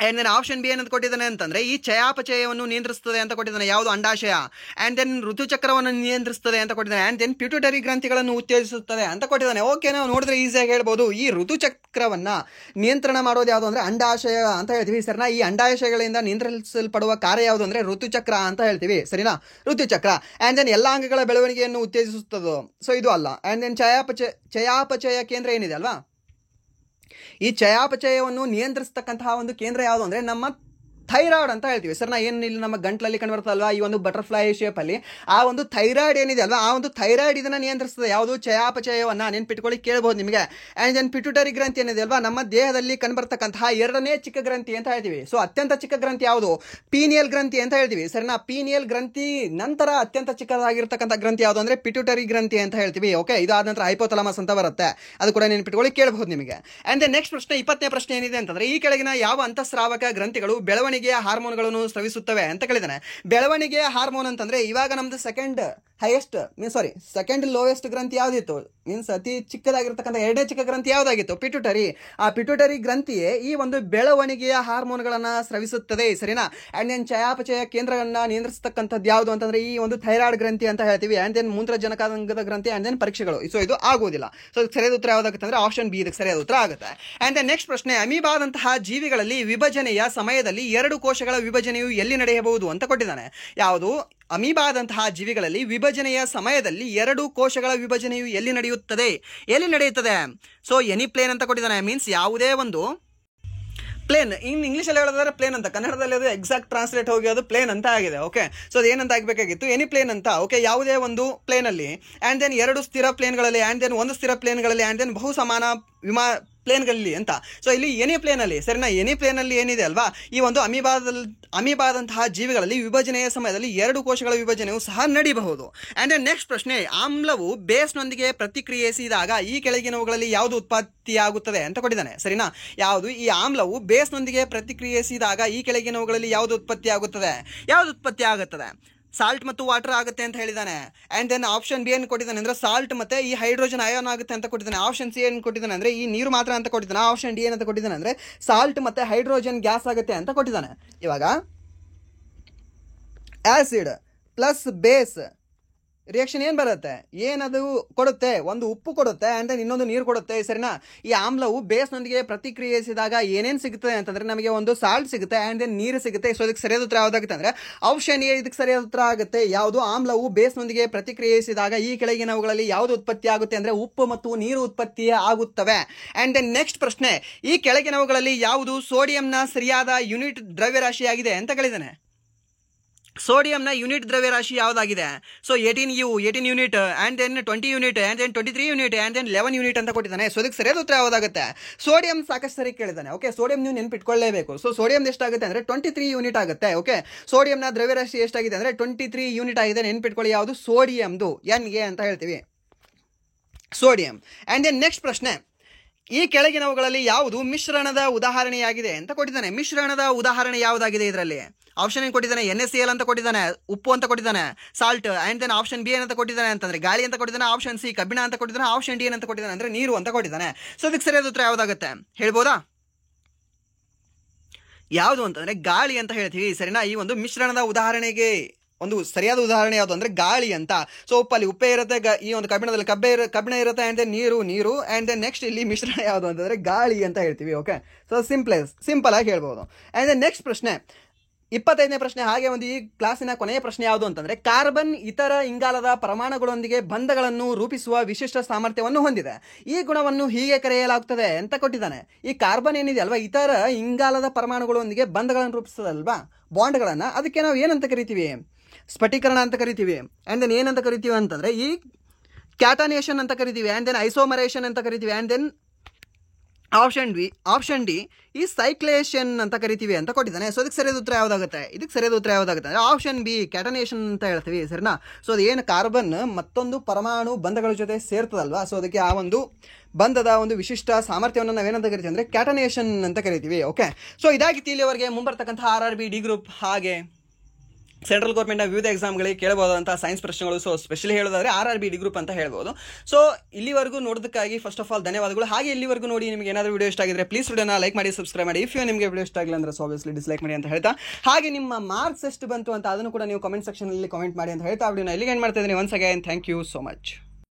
ಆ್ಯಂಡ್ ದೆನ್ ಆಪ್ಷನ್ ಬಿ ಏನಂತ ಕೊಟ್ಟಿದ್ದಾನೆ ಅಂತಂದರೆ ಈ ಚಯಾಪಚಯವನ್ನು ನಿಯಂತ್ರಿಸ್ತದೆ ಅಂತ ಕೊಟ್ಟಿದ್ದಾನೆ, ಯಾವುದು? ಅಂಡಾಶಯ. ಆ್ಯಂಡ್ ದೆನ್ ಋತುಚಕ್ರವನ್ನು ನಿಯಂತ್ರಿಸ್ತದೆ ಅಂತ ಕೊಟ್ಟಿದ್ದಾನೆ. ಆ್ಯಂಡ್ ದೆನ್ ಪಿಟ್ಯೂಟರಿ ಗ್ರಂಥಿಗಳನ್ನು ಉತ್ತೇಜಿಸುತ್ತದೆ ಅಂತ ಕೊಟ್ಟಿದ್ದಾನೆ. ಓಕೆ, ನಾವು ನೋಡಿದ್ರೆ ಈಸಿಯಾಗಿ ಹೇಳ್ಬೋದು. ಈ ಋತುಚಕ್ರವನ್ನು ನಿಯಂತ್ರಣ ಮಾಡೋದು ಯಾವುದು ಅಂದರೆ ಅಂಡಾಶಯ ಅಂತ ಹೇಳ್ತೀವಿ ಸರಿನಾ. ಈ ಅಂಡಾಶಯಗಳಿಂದ ನಿಯಂತ್ರಿಸಲ್ಪಡುವ ಕಾರ್ಯ ಯಾವುದು ಅಂದರೆ ಋತುಚಕ್ರ ಅಂತ ಹೇಳ್ತೀವಿ ಸರಿನಾ, ಋತುಚಕ್ರ. ಆ್ಯಂಡ್ ದೆನ್ ಎಲ್ಲ ಅಂಗಗಳ ಬೆಳವಣಿಗೆಯನ್ನು ಉತ್ತೇಜಿಸುತ್ತದೋ? ಸೊ ಇದು ಅಲ್ಲ. ಆ್ಯಂಡ್ ದೆನ್ ಚಯಾಪಚಯ ಕೇಂದ್ರ ಏನಿದೆ ಅಲ್ವಾ, ಈ ಚಯಾಪಚಯವನ್ನು ನಿಯಂತ್ರಿಸ್ತಕ್ಕಂತಹ ಒಂದು ಕೇಂದ್ರ ಯಾವುದು ಅಂದರೆ ನಮ್ಮ ಥೈರಾಯ್ಡ್ ಅಂತ ಹೇಳ್ತೀವಿ ಸರ್. ಏನು ಇಲ್ಲಿ ನಮ್ಮ ಗಂಟ್ಲಲ್ಲಿ ಕಂಡುಬರ್ತಲ್ವಾ ಈ ಒಂದು ಬಟರ್ಫ್ಲೈ ಶೇಪಲ್ಲಿ, ಆ ಒಂದು ಥೈರಾಯ್ಡ್ ಏನಿದೆ ಅಲ್ವಾ, ಆ ಒಂದು ಥೈರಾಯ್ಡ್ ಇದನ್ನು ನಿಯಂತ್ರಿಸ್ತದೆ. ಯಾವುದು? ಚಯಾಪಚಯವನ್ನು. ನೆನ್ಪಿಟ್ಕೊಳ್ಳಿ, ಕೇಳ್ಬೋದು ನಿಮಗೆ. ಆ್ಯಂಡ್ ದೆನ್ ಪಿಟ್ಯೂಟರಿ ಗ್ರಂಥಿ ಏನಿದೆ ಅಲ್ವಾ, ನಮ್ಮ ದೇಹದಲ್ಲಿ ಕಂಡುಬರ್ತಕ್ಕಂತಹ 2ನೇ ಚಿಕ್ಕ ಗ್ರಂಥಿ ಅಂತ ಹೇಳ್ತೀವಿ. ಸೊ ಅತ್ಯಂತ ಚಿಕ್ಕ ಗ್ರಂಥಿ ಯಾವುದು? ಪೀನಿಯಲ್ ಗ್ರಂಥಿ ಅಂತ ಹೇಳ್ತೀವಿ ಸರಿನಾ. ಪೀನಿಯಲ್ ಗ್ರಂಥಿ ನಂತರ ಅತ್ಯಂತ ಚಿಕ್ಕದಾಗಿರ್ತಕ್ಕಂಥ ಗ್ರಂಥಿ ಯಾವುದು ಅಂದರೆ ಪಿಟ್ಯೂಟರಿ ಗ್ರಂಥಿ ಅಂತ ಹೇಳ್ತೀವಿ. ಓಕೆ, ಇದಾದ ನಂತರ ಹೈಪೋಥಾಲಮಸ್ ಅಂತ ಬರುತ್ತೆ, ಅದು ಕೂಡ ನೆನ್ಪಿಟ್ಕೊಳ್ಳಿ, ಕೇಳಬಹುದು ನಿಮಗೆ. ಆ್ಯಂಡ್ ದೆನ್ ನೆಕ್ಸ್ಟ್ ಪ್ರಶ್ನೆ, 20ನೇ ಪ್ರಶ್ನೆ ಏನಿದೆ ಅಂತಂದ್ರೆ ಈ ಕೆಳಗಿನ ಯಾವ ಅಂತಃಸ್ರಾವಕ ಗ್ರಂಥಿಗಳು ಬೆಳವಣಿಗೆಯ ಹಾರ್ಮೋನ್ಗಳನ್ನು ಸ್ರವಿಸುತ್ತವೆ ಅಂತ ಕೇಳಿದಾನೆ. ಬೆಳವಣಿಗೆಯ ಹಾರ್ಮೋನ್ ಅಂತಂದ್ರೆ ಇವಾಗ ನಮ್ದು ಸೆಕೆಂಡ್ ಲೋಯೆಸ್ಟ್ ಗ್ರಂಥಿ ಯಾವ್ದಿತ್ತು? ಮೀನ್ಸ್ ಅತಿ ಚಿಕ್ಕದಾಗಿರ್ತಕ್ಕಂಥ 2ನೇ ಚಿಕ್ಕ ಗ್ರಂಥಿ ಯಾವ್ದಾಗಿತ್ತು? ಪಿಟ್ಯೂಟರಿ. ಆ ಪಿಟ್ಯೂಟರಿ ಗ್ರಂಥಿಯೇ ಈ ಒಂದು ಬೆಳವಣಿಗೆಯ ಹಾರ್ಮೋನ್ಗಳನ್ನು ಸ್ರವಿಸುತ್ತದೆ ಸರಿನಾ. ಆ್ಯಂಡ್ ದೆನ್ ಚಯಾಪಚಯ ಕೇಂದ್ರಗಳನ್ನ ನಿಯಂತ್ರಿಸತಕ್ಕಂಥದ್ದು ಯಾವುದು ಅಂತಂದ್ರೆ ಈ ಒಂದು ಥೈರಾಯ್ಡ್ ಗ್ರಂಥಿ ಅಂತ ಹೇಳ್ತೀವಿ. ಆ್ಯಂಡ್ ದೆನ್ ಮೂತ್ರಜನಕಾಂಗದ ಗ್ರಂಥಿ, ಆ್ಯಂಡ್ ದೆನ್ ಪರೀಕ್ಷೆಗಳು. ಸೊ ಇದು ಆಗುವುದಿಲ್ಲ. ಸೊ ಸರಿಯಾದ ಉತ್ತರ ಯಾವ್ದಾಗುತ್ತೆ ಅಂದ್ರೆ ಆಪ್ಷನ್ ಬಿ ಇದಕ್ಕೆ ಸರಿಯಾದ ಉತ್ತರ ಆಗುತ್ತೆ. ಆ್ಯಂಡ್ ದೆನ್ ನೆಕ್ಸ್ಟ್ ಪ್ರಶ್ನೆ, ಅಮೀಬಾದಂತಹ ಜೀವಿಗಳಲ್ಲಿ ವಿಭಜನೆಯ ಸಮಯದಲ್ಲಿ 2 ಕೋಶಗಳ ವಿಭಜನೆಯು ಎಲ್ಲಿ ನಡೆಯಬಹುದು ಅಂತ ಕೊಟ್ಟಿದ್ದಾನೆ. ಯಾವುದು? ಅಮೀಬಾದಂತಹ ಜೀವಿಗಳಲ್ಲಿ ವಿಭಜನೆಯ ಸಮಯದಲ್ಲಿ 2 ಕೋಶಗಳ ವಿಭಜನೆಯು ಎಲ್ಲಿ ನಡೆಯುತ್ತದೆ? ಸೊ ಎನಿ ಪ್ಲೇನ್ ಅಂತ ಕೊಟ್ಟಿದ್ದಾನೆ. ಮೀನ್ಸ್ ಯಾವುದೇ ಒಂದು ಪ್ಲೇನ್, ಇಂಗ್ಲೀಷಲ್ಲಿ ಹೇಳೋದಾದ್ರೆ ಪ್ಲೇನ್ ಅಂತ, ಕನ್ನಡದಲ್ಲಿ ಅದು ಎಕ್ಸಾಕ್ಟ್ ಟ್ರಾನ್ಸ್ಲೇಟ್ ಹೋಗಿ ಅದು ಪ್ಲೇನ್ ಅಂತ ಆಗಿದೆ. ಓಕೆ, ಸೊ ಅದು ಏನಂತ ಆಗಬೇಕಾಗಿತ್ತು? ಎನಿ ಪ್ಲೇನ್ ಅಂತ. ಓಕೆ, ಯಾವುದೇ ಒಂದು ಪ್ಲೇನಲ್ಲಿ, ಆ್ಯಂಡ್ ದೆನ್ 2 ಸ್ಥಿರ ಪ್ಲೇನ್ಗಳಲ್ಲಿ, ಆ್ಯಂಡ್ ದೆನ್ 1 ಸ್ಥಿರ ಪ್ಲೇನ್ಗಳಲ್ಲಿ, ಆ್ಯಂಡ್ ದೆನ್ ಬಹು ಸಮಾನ ಪ್ಲೇನ್ಗಳಲ್ಲಿ ಅಂತ. ಸೊ ಇಲ್ಲಿ ಎನಿ ಪ್ಲೇನಲ್ಲಿ ಸರಿನಾ, ಎನಿ ಪ್ಲೇನಲ್ಲಿ ಏನಿದೆ ಅಲ್ವಾ, ಈ ಒಂದು ಅಮೀಬಾದಂತಹ ಜೀವಿಗಳಲ್ಲಿ ವಿಭಜನೆಯ ಸಮಯದಲ್ಲಿ 2 ಕೋಶಗಳ ವಿಭಜನೆಯು ಸಹ ನಡೀಬಹುದು. ಆ್ಯಂಡ್ ದೆನ್ ನೆಕ್ಸ್ಟ್ ಪ್ರಶ್ನೆ, ಆಮ್ಲವು ಬೇಸ್ನೊಂದಿಗೆ ಪ್ರತಿಕ್ರಿಯಿಸಿದಾಗ ಈ ಕೆಳಗಿನವುಗಳಲ್ಲಿ ಯಾವುದು ಉತ್ಪತ್ತಿಯಾಗುತ್ತದೆ ಅಂತ ಕೊಟ್ಟಿದ್ದಾನೆ ಸರಿನಾ. ಯಾವುದು? ಈ ಆಮ್ಲವು ಬೇಸ್ನೊಂದಿಗೆ ಪ್ರತಿಕ್ರಿಯಿಸಿದಾಗ ಈ ಕೆಳಗಿನವುಗಳಲ್ಲಿ ಯಾವುದು ಉತ್ಪತ್ತಿಯಾಗುತ್ತದೆ? ಸಾಲ್ಟ್ ಮತ್ತು ವಾಟರ್ ಆಗುತ್ತೆ ಅಂತ ಹೇಳಿದ್ದಾನೆ. ಆ್ಯಂಡ್ ದೆನ್ ಆಪ್ಷನ್ ಬಿ ಏನು ಕೊಟ್ಟಿದ್ದಾನೆ ಅಂದರೆ ಸಾಲ್ಟ್ ಮತ್ತು ಈ ಹೈಡ್ರೋಜನ್ ಅಯಾನ್ ಆಗುತ್ತೆ ಅಂತ ಕೊಟ್ಟಿದ್ದಾನೆ. ಆಪ್ಷನ್ ಸಿ ಏನು ಕೊಟ್ಟಿದ್ದಾನೆ ಅಂದರೆ ಈ ನೀರು ಮಾತ್ರ ಅಂತ ಕೊಟ್ಟಿದ್ದಾನೆ. ಆಪ್ಷನ್ ಡಿ ಏನಂತ ಕೊಟ್ಟಿದ್ದಾನೆ ಅಂದರೆ ಸಾಲ್ಟ್ ಮತ್ತು ಹೈಡ್ರೋಜನ್ ಗ್ಯಾಸ್ ಆಗುತ್ತೆ ಅಂತ ಕೊಟ್ಟಿದ್ದಾನೆ. ಇವಾಗ ಆ್ಯಸಿಡ್ ಪ್ಲಸ್ ಬೇಸ್ ರಿಯಾಕ್ಷನ್ ಏನು ಬರುತ್ತೆ? ಏನದು ಕೊಡುತ್ತೆ? ಒಂದು ಉಪ್ಪು ಕೊಡುತ್ತೆ, ಆ್ಯಂಡ್ ದೆನ್ ಇನ್ನೊಂದು ನೀರು ಕೊಡುತ್ತೆ ಸರಿನಾ. ಈ ಆಮ್ಲವು ಬೇಸ್ನೊಂದಿಗೆ ಪ್ರತಿಕ್ರಿಯಿಸಿದಾಗ ಏನೇನು ಸಿಗುತ್ತೆ ಅಂತಂದರೆ ನಮಗೆ ಒಂದು ಸಾಲ್ಟ್ ಸಿಗುತ್ತೆ, ಆ್ಯಂಡ್ ದೆನ್ ನೀರು ಸಿಗುತ್ತೆ. ಸೊ ಇದಕ್ಕೆ ಸರಿಯಾದ ಉತ್ತರ ಯಾವುದಾಗುತ್ತೆ ಅಂದರೆ ಆಪ್ಷನ್ ಎ ಇದಕ್ಕೆ ಸರಿಯಾದ ಉತ್ತರ ಆಗುತ್ತೆ. ಯಾವುದು? ಆಮ್ಲವು ಬೇಸ್ನೊಂದಿಗೆ ಪ್ರತಿಕ್ರಿಯಿಸಿದಾಗ ಈ ಕೆಳಗಿನವುಗಳಲ್ಲಿ ಯಾವುದು ಉತ್ಪತ್ತಿ ಆಗುತ್ತೆ ಅಂದರೆ ಉಪ್ಪು ಮತ್ತು ನೀರು ಉತ್ಪತ್ತಿ ಆಗುತ್ತವೆ. ಆ್ಯಂಡ್ ದೆನ್ ನೆಕ್ಸ್ಟ್ ಪ್ರಶ್ನೆ, ಈ ಕೆಳಗಿನವುಗಳಲ್ಲಿ ಯಾವುದು ಸೋಡಿಯಂನ ಸರಿಯಾದ ಯೂನಿಟ್ ದ್ರವ್ಯರಾಶಿಯಾಗಿದೆ ಅಂತ ಕೇಳಿದ್ದಾನೆ. ಸೋಡಿಯಂನ ಯೂನಿಟ್ ದ್ರವ್ಯರಾಶಿ ಯಾವುದಾಗಿದೆ? So 18 unit, and then 20 unit, and then 23 unit, and then 11 unit ಅಂತ ಕೊಟ್ಟಿದ್ದಾನೆ. ಸೊ ಇದಕ್ಕೆ ಸರಿಯಾದ ಉತ್ತರ ಯಾವುದಾಗುತ್ತೆ? ಸೋಡಿಯಂ ಸಾಕಷ್ಟು ಸರಿ ಕೇಳಿದ್ದಾನೆ. ಓಕೆ, ಸೋಡಿಯಂ ನೀವು ನೆನ್ಪಿಟ್ಕೊಳ್ಳೇಬೇಕು. ಸೊ ಸೋಡಿಯಂ ಎಷ್ಟಾಗುತ್ತೆ ಅಂದರೆ 23 ಯೂನಿಟ್ ಆಗುತ್ತೆ. ಓಕೆ, ಸೋಡಿಯಂನ ದ್ರವ್ಯರಾಶಿ ಎಷ್ಟಾಗಿದೆ ಅಂದರೆ 23 ಯೂನಿಟ್ ಆಗಿದೆ. ನೆನ್ಪಿಟ್ಕೊಳ್ಳಿ, ಯಾವುದು? ಸೋಡಿಯಂದು, NA ಅಂತ ಹೇಳ್ತೀವಿ, ಸೋಡಿಯಂ. ಆ್ಯಂಡ್ ದೆನ್ ನೆಕ್ಸ್ಟ್ ಪ್ರಶ್ನೆ, ಈ ಕೆಳಗಿನವುಗಳಲ್ಲಿ ಯಾವುದು ಮಿಶ್ರಣದ ಉದಾಹರಣೆಯಾಗಿದೆ ಅಂತ ಕೊಟ್ಟಿದ್ದಾನೆ. ಮಿಶ್ರಣದ ಉದಾಹರಣೆ ಯಾವುದಾಗಿದೆ ಇದರಲ್ಲಿ? ಆಪ್ಷನ್ ಏನು ಕೊಟ್ಟಿದ್ದಾನೆ? NaCl ಅಂತ ಕೊಟ್ಟಿದ್ದಾನೆ, ಉಪ್ಪು ಅಂತ ಕೊಟ್ಟಿದ್ದಾನೆ, salt, and then option B ಏನಂತ ಕೊಟ್ಟಿದ್ದಾನೆ ಅಂತಂದ್ರೆ ಗಾಳಿ ಅಂತ ಕೊಟ್ಟಿದ್ದಾನೆ, ಆಪ್ಷನ್ ಸಿ ಕಬ್ಬಿಣ ಅಂತ ಕೊಟ್ಟಿದ್ದಾನೆ, ಆಪ್ಷನ್ ಡಿ ಏನಂತ ಕೊಟ್ಟಿದ್ದಾನೆ ಅಂದ್ರೆ ನೀರು ಅಂತ ಕೊಟ್ಟಿದ್ದಾನೆ. ಸೊ ಅದಕ್ಕೆ ಸರಿಯಾದ ಉತ್ತರ ಯಾವುದಾಗುತ್ತೆ ಹೇಳ್ಬೋದಾ? ಯಾವುದು ಅಂತಂದ್ರೆ ಗಾಳಿ ಅಂತ ಹೇಳ್ತೀವಿ, ಸರಿನಾ? ಈ ಒಂದು ಮಿಶ್ರಣದ ಉದಾಹರಣೆಗೆ ಒಂದು ಸರಿಯಾದ ಉದಾಹರಣೆ ಯಾವುದು ಅಂದ್ರೆ ಗಾಳಿ ಅಂತ. ಸೊ ಉಪ್ಪಲ್ಲಿ ಉಪ್ಪೇ ಇರುತ್ತೆ, ಈ ಒಂದು ಕಬ್ಬಿಣದಲ್ಲಿ ಕಬ್ಬಿಣ ಇರುತ್ತೆ, ಆ್ಯಂಡ್ ದೆನ್ ನೀರು ಆ್ಯಂಡ್ ದೆನ್ ನೆಕ್ಸ್ಟ್ ಇಲ್ಲಿ ಮಿಶ್ರಣ ಯಾವುದು ಅಂತಂದ್ರೆ ಗಾಳಿ ಅಂತ ಹೇಳ್ತೀವಿ. ಓಕೆ, ಸೊ ಸಿಂಪಲ್ ಆಗಿ ಹೇಳ್ಬೋದು. ಆ್ಯಂಡ್ ದೆನ್ ನೆಕ್ಸ್ಟ್ ಪ್ರಶ್ನೆ, 25ನೇ ಪ್ರಶ್ನೆ. ಹಾಗೆ ಒಂದು ಈ ಕ್ಲಾಸಿನ ಕೊನೆಯ ಪ್ರಶ್ನೆ ಯಾವುದು ಅಂತಂದ್ರೆ ಕಾರ್ಬನ್ ಇತರ ಇಂಗಾಲದ ಪರಮಾಣುಗಳೊಂದಿಗೆ ಬಂಧಗಳನ್ನು ರೂಪಿಸುವ ವಿಶಿಷ್ಟ ಸಾಮರ್ಥ್ಯವನ್ನು ಹೊಂದಿದೆ. ಈ ಗುಣವನ್ನು ಹೀಗೆ ಕರೆಯಲಾಗುತ್ತದೆ ಅಂತ ಕೊಟ್ಟಿದ್ದಾನೆ. ಈ ಕಾರ್ಬನ್ ಏನಿದೆ ಅಲ್ವಾ, ಇತರ ಇಂಗಾಲದ ಪರಮಾಣುಗಳೊಂದಿಗೆ ಬಂಧಗಳನ್ನು ರೂಪಿಸ್ತದಲ್ವಾ, ಬಾಂಡ್ಗಳನ್ನು, ಅದಕ್ಕೆ ನಾವು ಏನಂತ ಕರಿತೀವಿ? ಸ್ಫಟಿಕರಣ ಅಂತ ಕರಿತೀವಿ. ಆ್ಯಂಡ್ ದೆನ್ ಏನಂತ ಕರಿತೀವಿ ಅಂತಂದ್ರೆ ಈ ಕ್ಯಾಟನೇಷನ್ ಅಂತ ಕರಿತೀವಿ, ಆ್ಯಂಡ್ ದೆನ್ ಐಸೋಮರೇಷನ್ ಅಂತ ಕರಿತೀವಿ, ಆ್ಯಂಡ್ ದೆನ್ ಆಪ್ಷನ್ ಡಿ ಈ ಸೈಕ್ಲೇಷನ್ ಅಂತ ಕರಿತೀವಿ ಅಂತ ಕೊಟ್ಟಿದ್ದಾನೆ. ಸೊ ಇದಕ್ಕೆ ಸರಿಯಾದ ಉತ್ತರ ಯಾವುದಾಗುತ್ತೆ? ಇದಕ್ಕೆ ಸರಿಯಾದ ಉತ್ತರ ಯಾವುದಾಗುತ್ತೆ ಅಂದರೆ ಆಪ್ಷನ್ ಬಿ ಕ್ಯಾಟನೇಷನ್ ಅಂತ ಹೇಳ್ತೀವಿ, ಸರಿನಾ? ಸೊ ಅದು ಏನು ಕಾರ್ಬನ್ ಮತ್ತೊಂದು ಪರಮಾಣು ಬಂಧಗಳ ಜೊತೆ ಸೇರ್ತದಲ್ವಾ, ಸೊ ಅದಕ್ಕೆ ಆ ಒಂದು ಬಂಧದ ಒಂದು ವಿಶಿಷ್ಟ ಸಾಮರ್ಥ್ಯವನ್ನು ನಾವೇನಂತ ಕರಿತೀವಿ ಅಂದರೆ ಕ್ಯಾಟನೇಷನ್ ಅಂತ ಕರಿತೀವಿ. ಓಕೆ, ಸೊ ಇದಾಗಿತ್ತು ಇಲ್ಲಿವರೆಗೆ ಮುಂಬರ್ತಕ್ಕಂಥ RRB ಡಿ ಗ್ರೂಪ್ ಹಾಗೆ ಸೆಂಟ್ರಲ್ ಗೌರ್ಮೆಂಟ್ನ ವಿವಿಧ ಎಕ್ಸಾಮ್ಗಳಿಗೆ ಕೇಳಬಹುದಂಥ ಸೈನ್ಸ್ ಪ್ರಶ್ನೆಗಳು. ಸೊ ಸ್ಪೆಷಲಿ ಹೇಳೋದಾದ್ರೆ RRB ಡಿ ಗ್ರೂಪ್ ಅಂತ ಹೇಳ್ಬೋದು. ಸೊ ಇಲ್ಲಿವರೆಗೂ ನೋಡೋದಕ್ಕಾಗಿ ಫಸ್ಟ್ ಆಫ್ ಆಲ್ ಧನ್ಯವಾದಗಳು. ಹಾಗೆ ಇಲ್ಲಿವರೆಗೂ ನೋಡಿ ನಿಮಗೆ ಏನಾದರೂ ವಿಡಿಯೋ ಇಷ್ಟ ಆಗಿದ್ರೆ ಪ್ಲೀಸ್ ವಿಡಿಯೋನ ಲೈಕ್ ಮಾಡಿ, ಸಬ್ಸ್ಕ್ರೈಬ್ ಮಾಡಿ. ಇಫ್ ನಿಮಗೆ ವಿಡಿಯೋ ಇಷ್ಟ ಆಗಿಲ್ಲ ಅಂದ್ರೆ ಆಬ್ವಿಯಸ್ಲಿ ಡಿಸ್ಲೈಕ್ ಮಾಡಿ ಅಂತ ಹೇಳ್ತಾ, ಹಾಗೆ ನಿಮ್ಮ ಮಾರ್ಕ್ಸ್ ಎಷ್ಟು ಬಂತು ಅಂತ ಅದನ್ನು ಕೂಡ ನೀವು ಕಮೆಂಟ್ ಸೆಕ್ಷನಲ್ಲಿ ಕಮೆಂಟ್ ಮಾಡಿ ಅಂತ ಹೇಳ್ತಾ ವಿಡಿಯೋನ ಎಲ್ಲಿಗೆ ಎಂಡ್ ಮಾಡ್ತಾ ಇದ್ದೀನಿ. Once again thank you so much.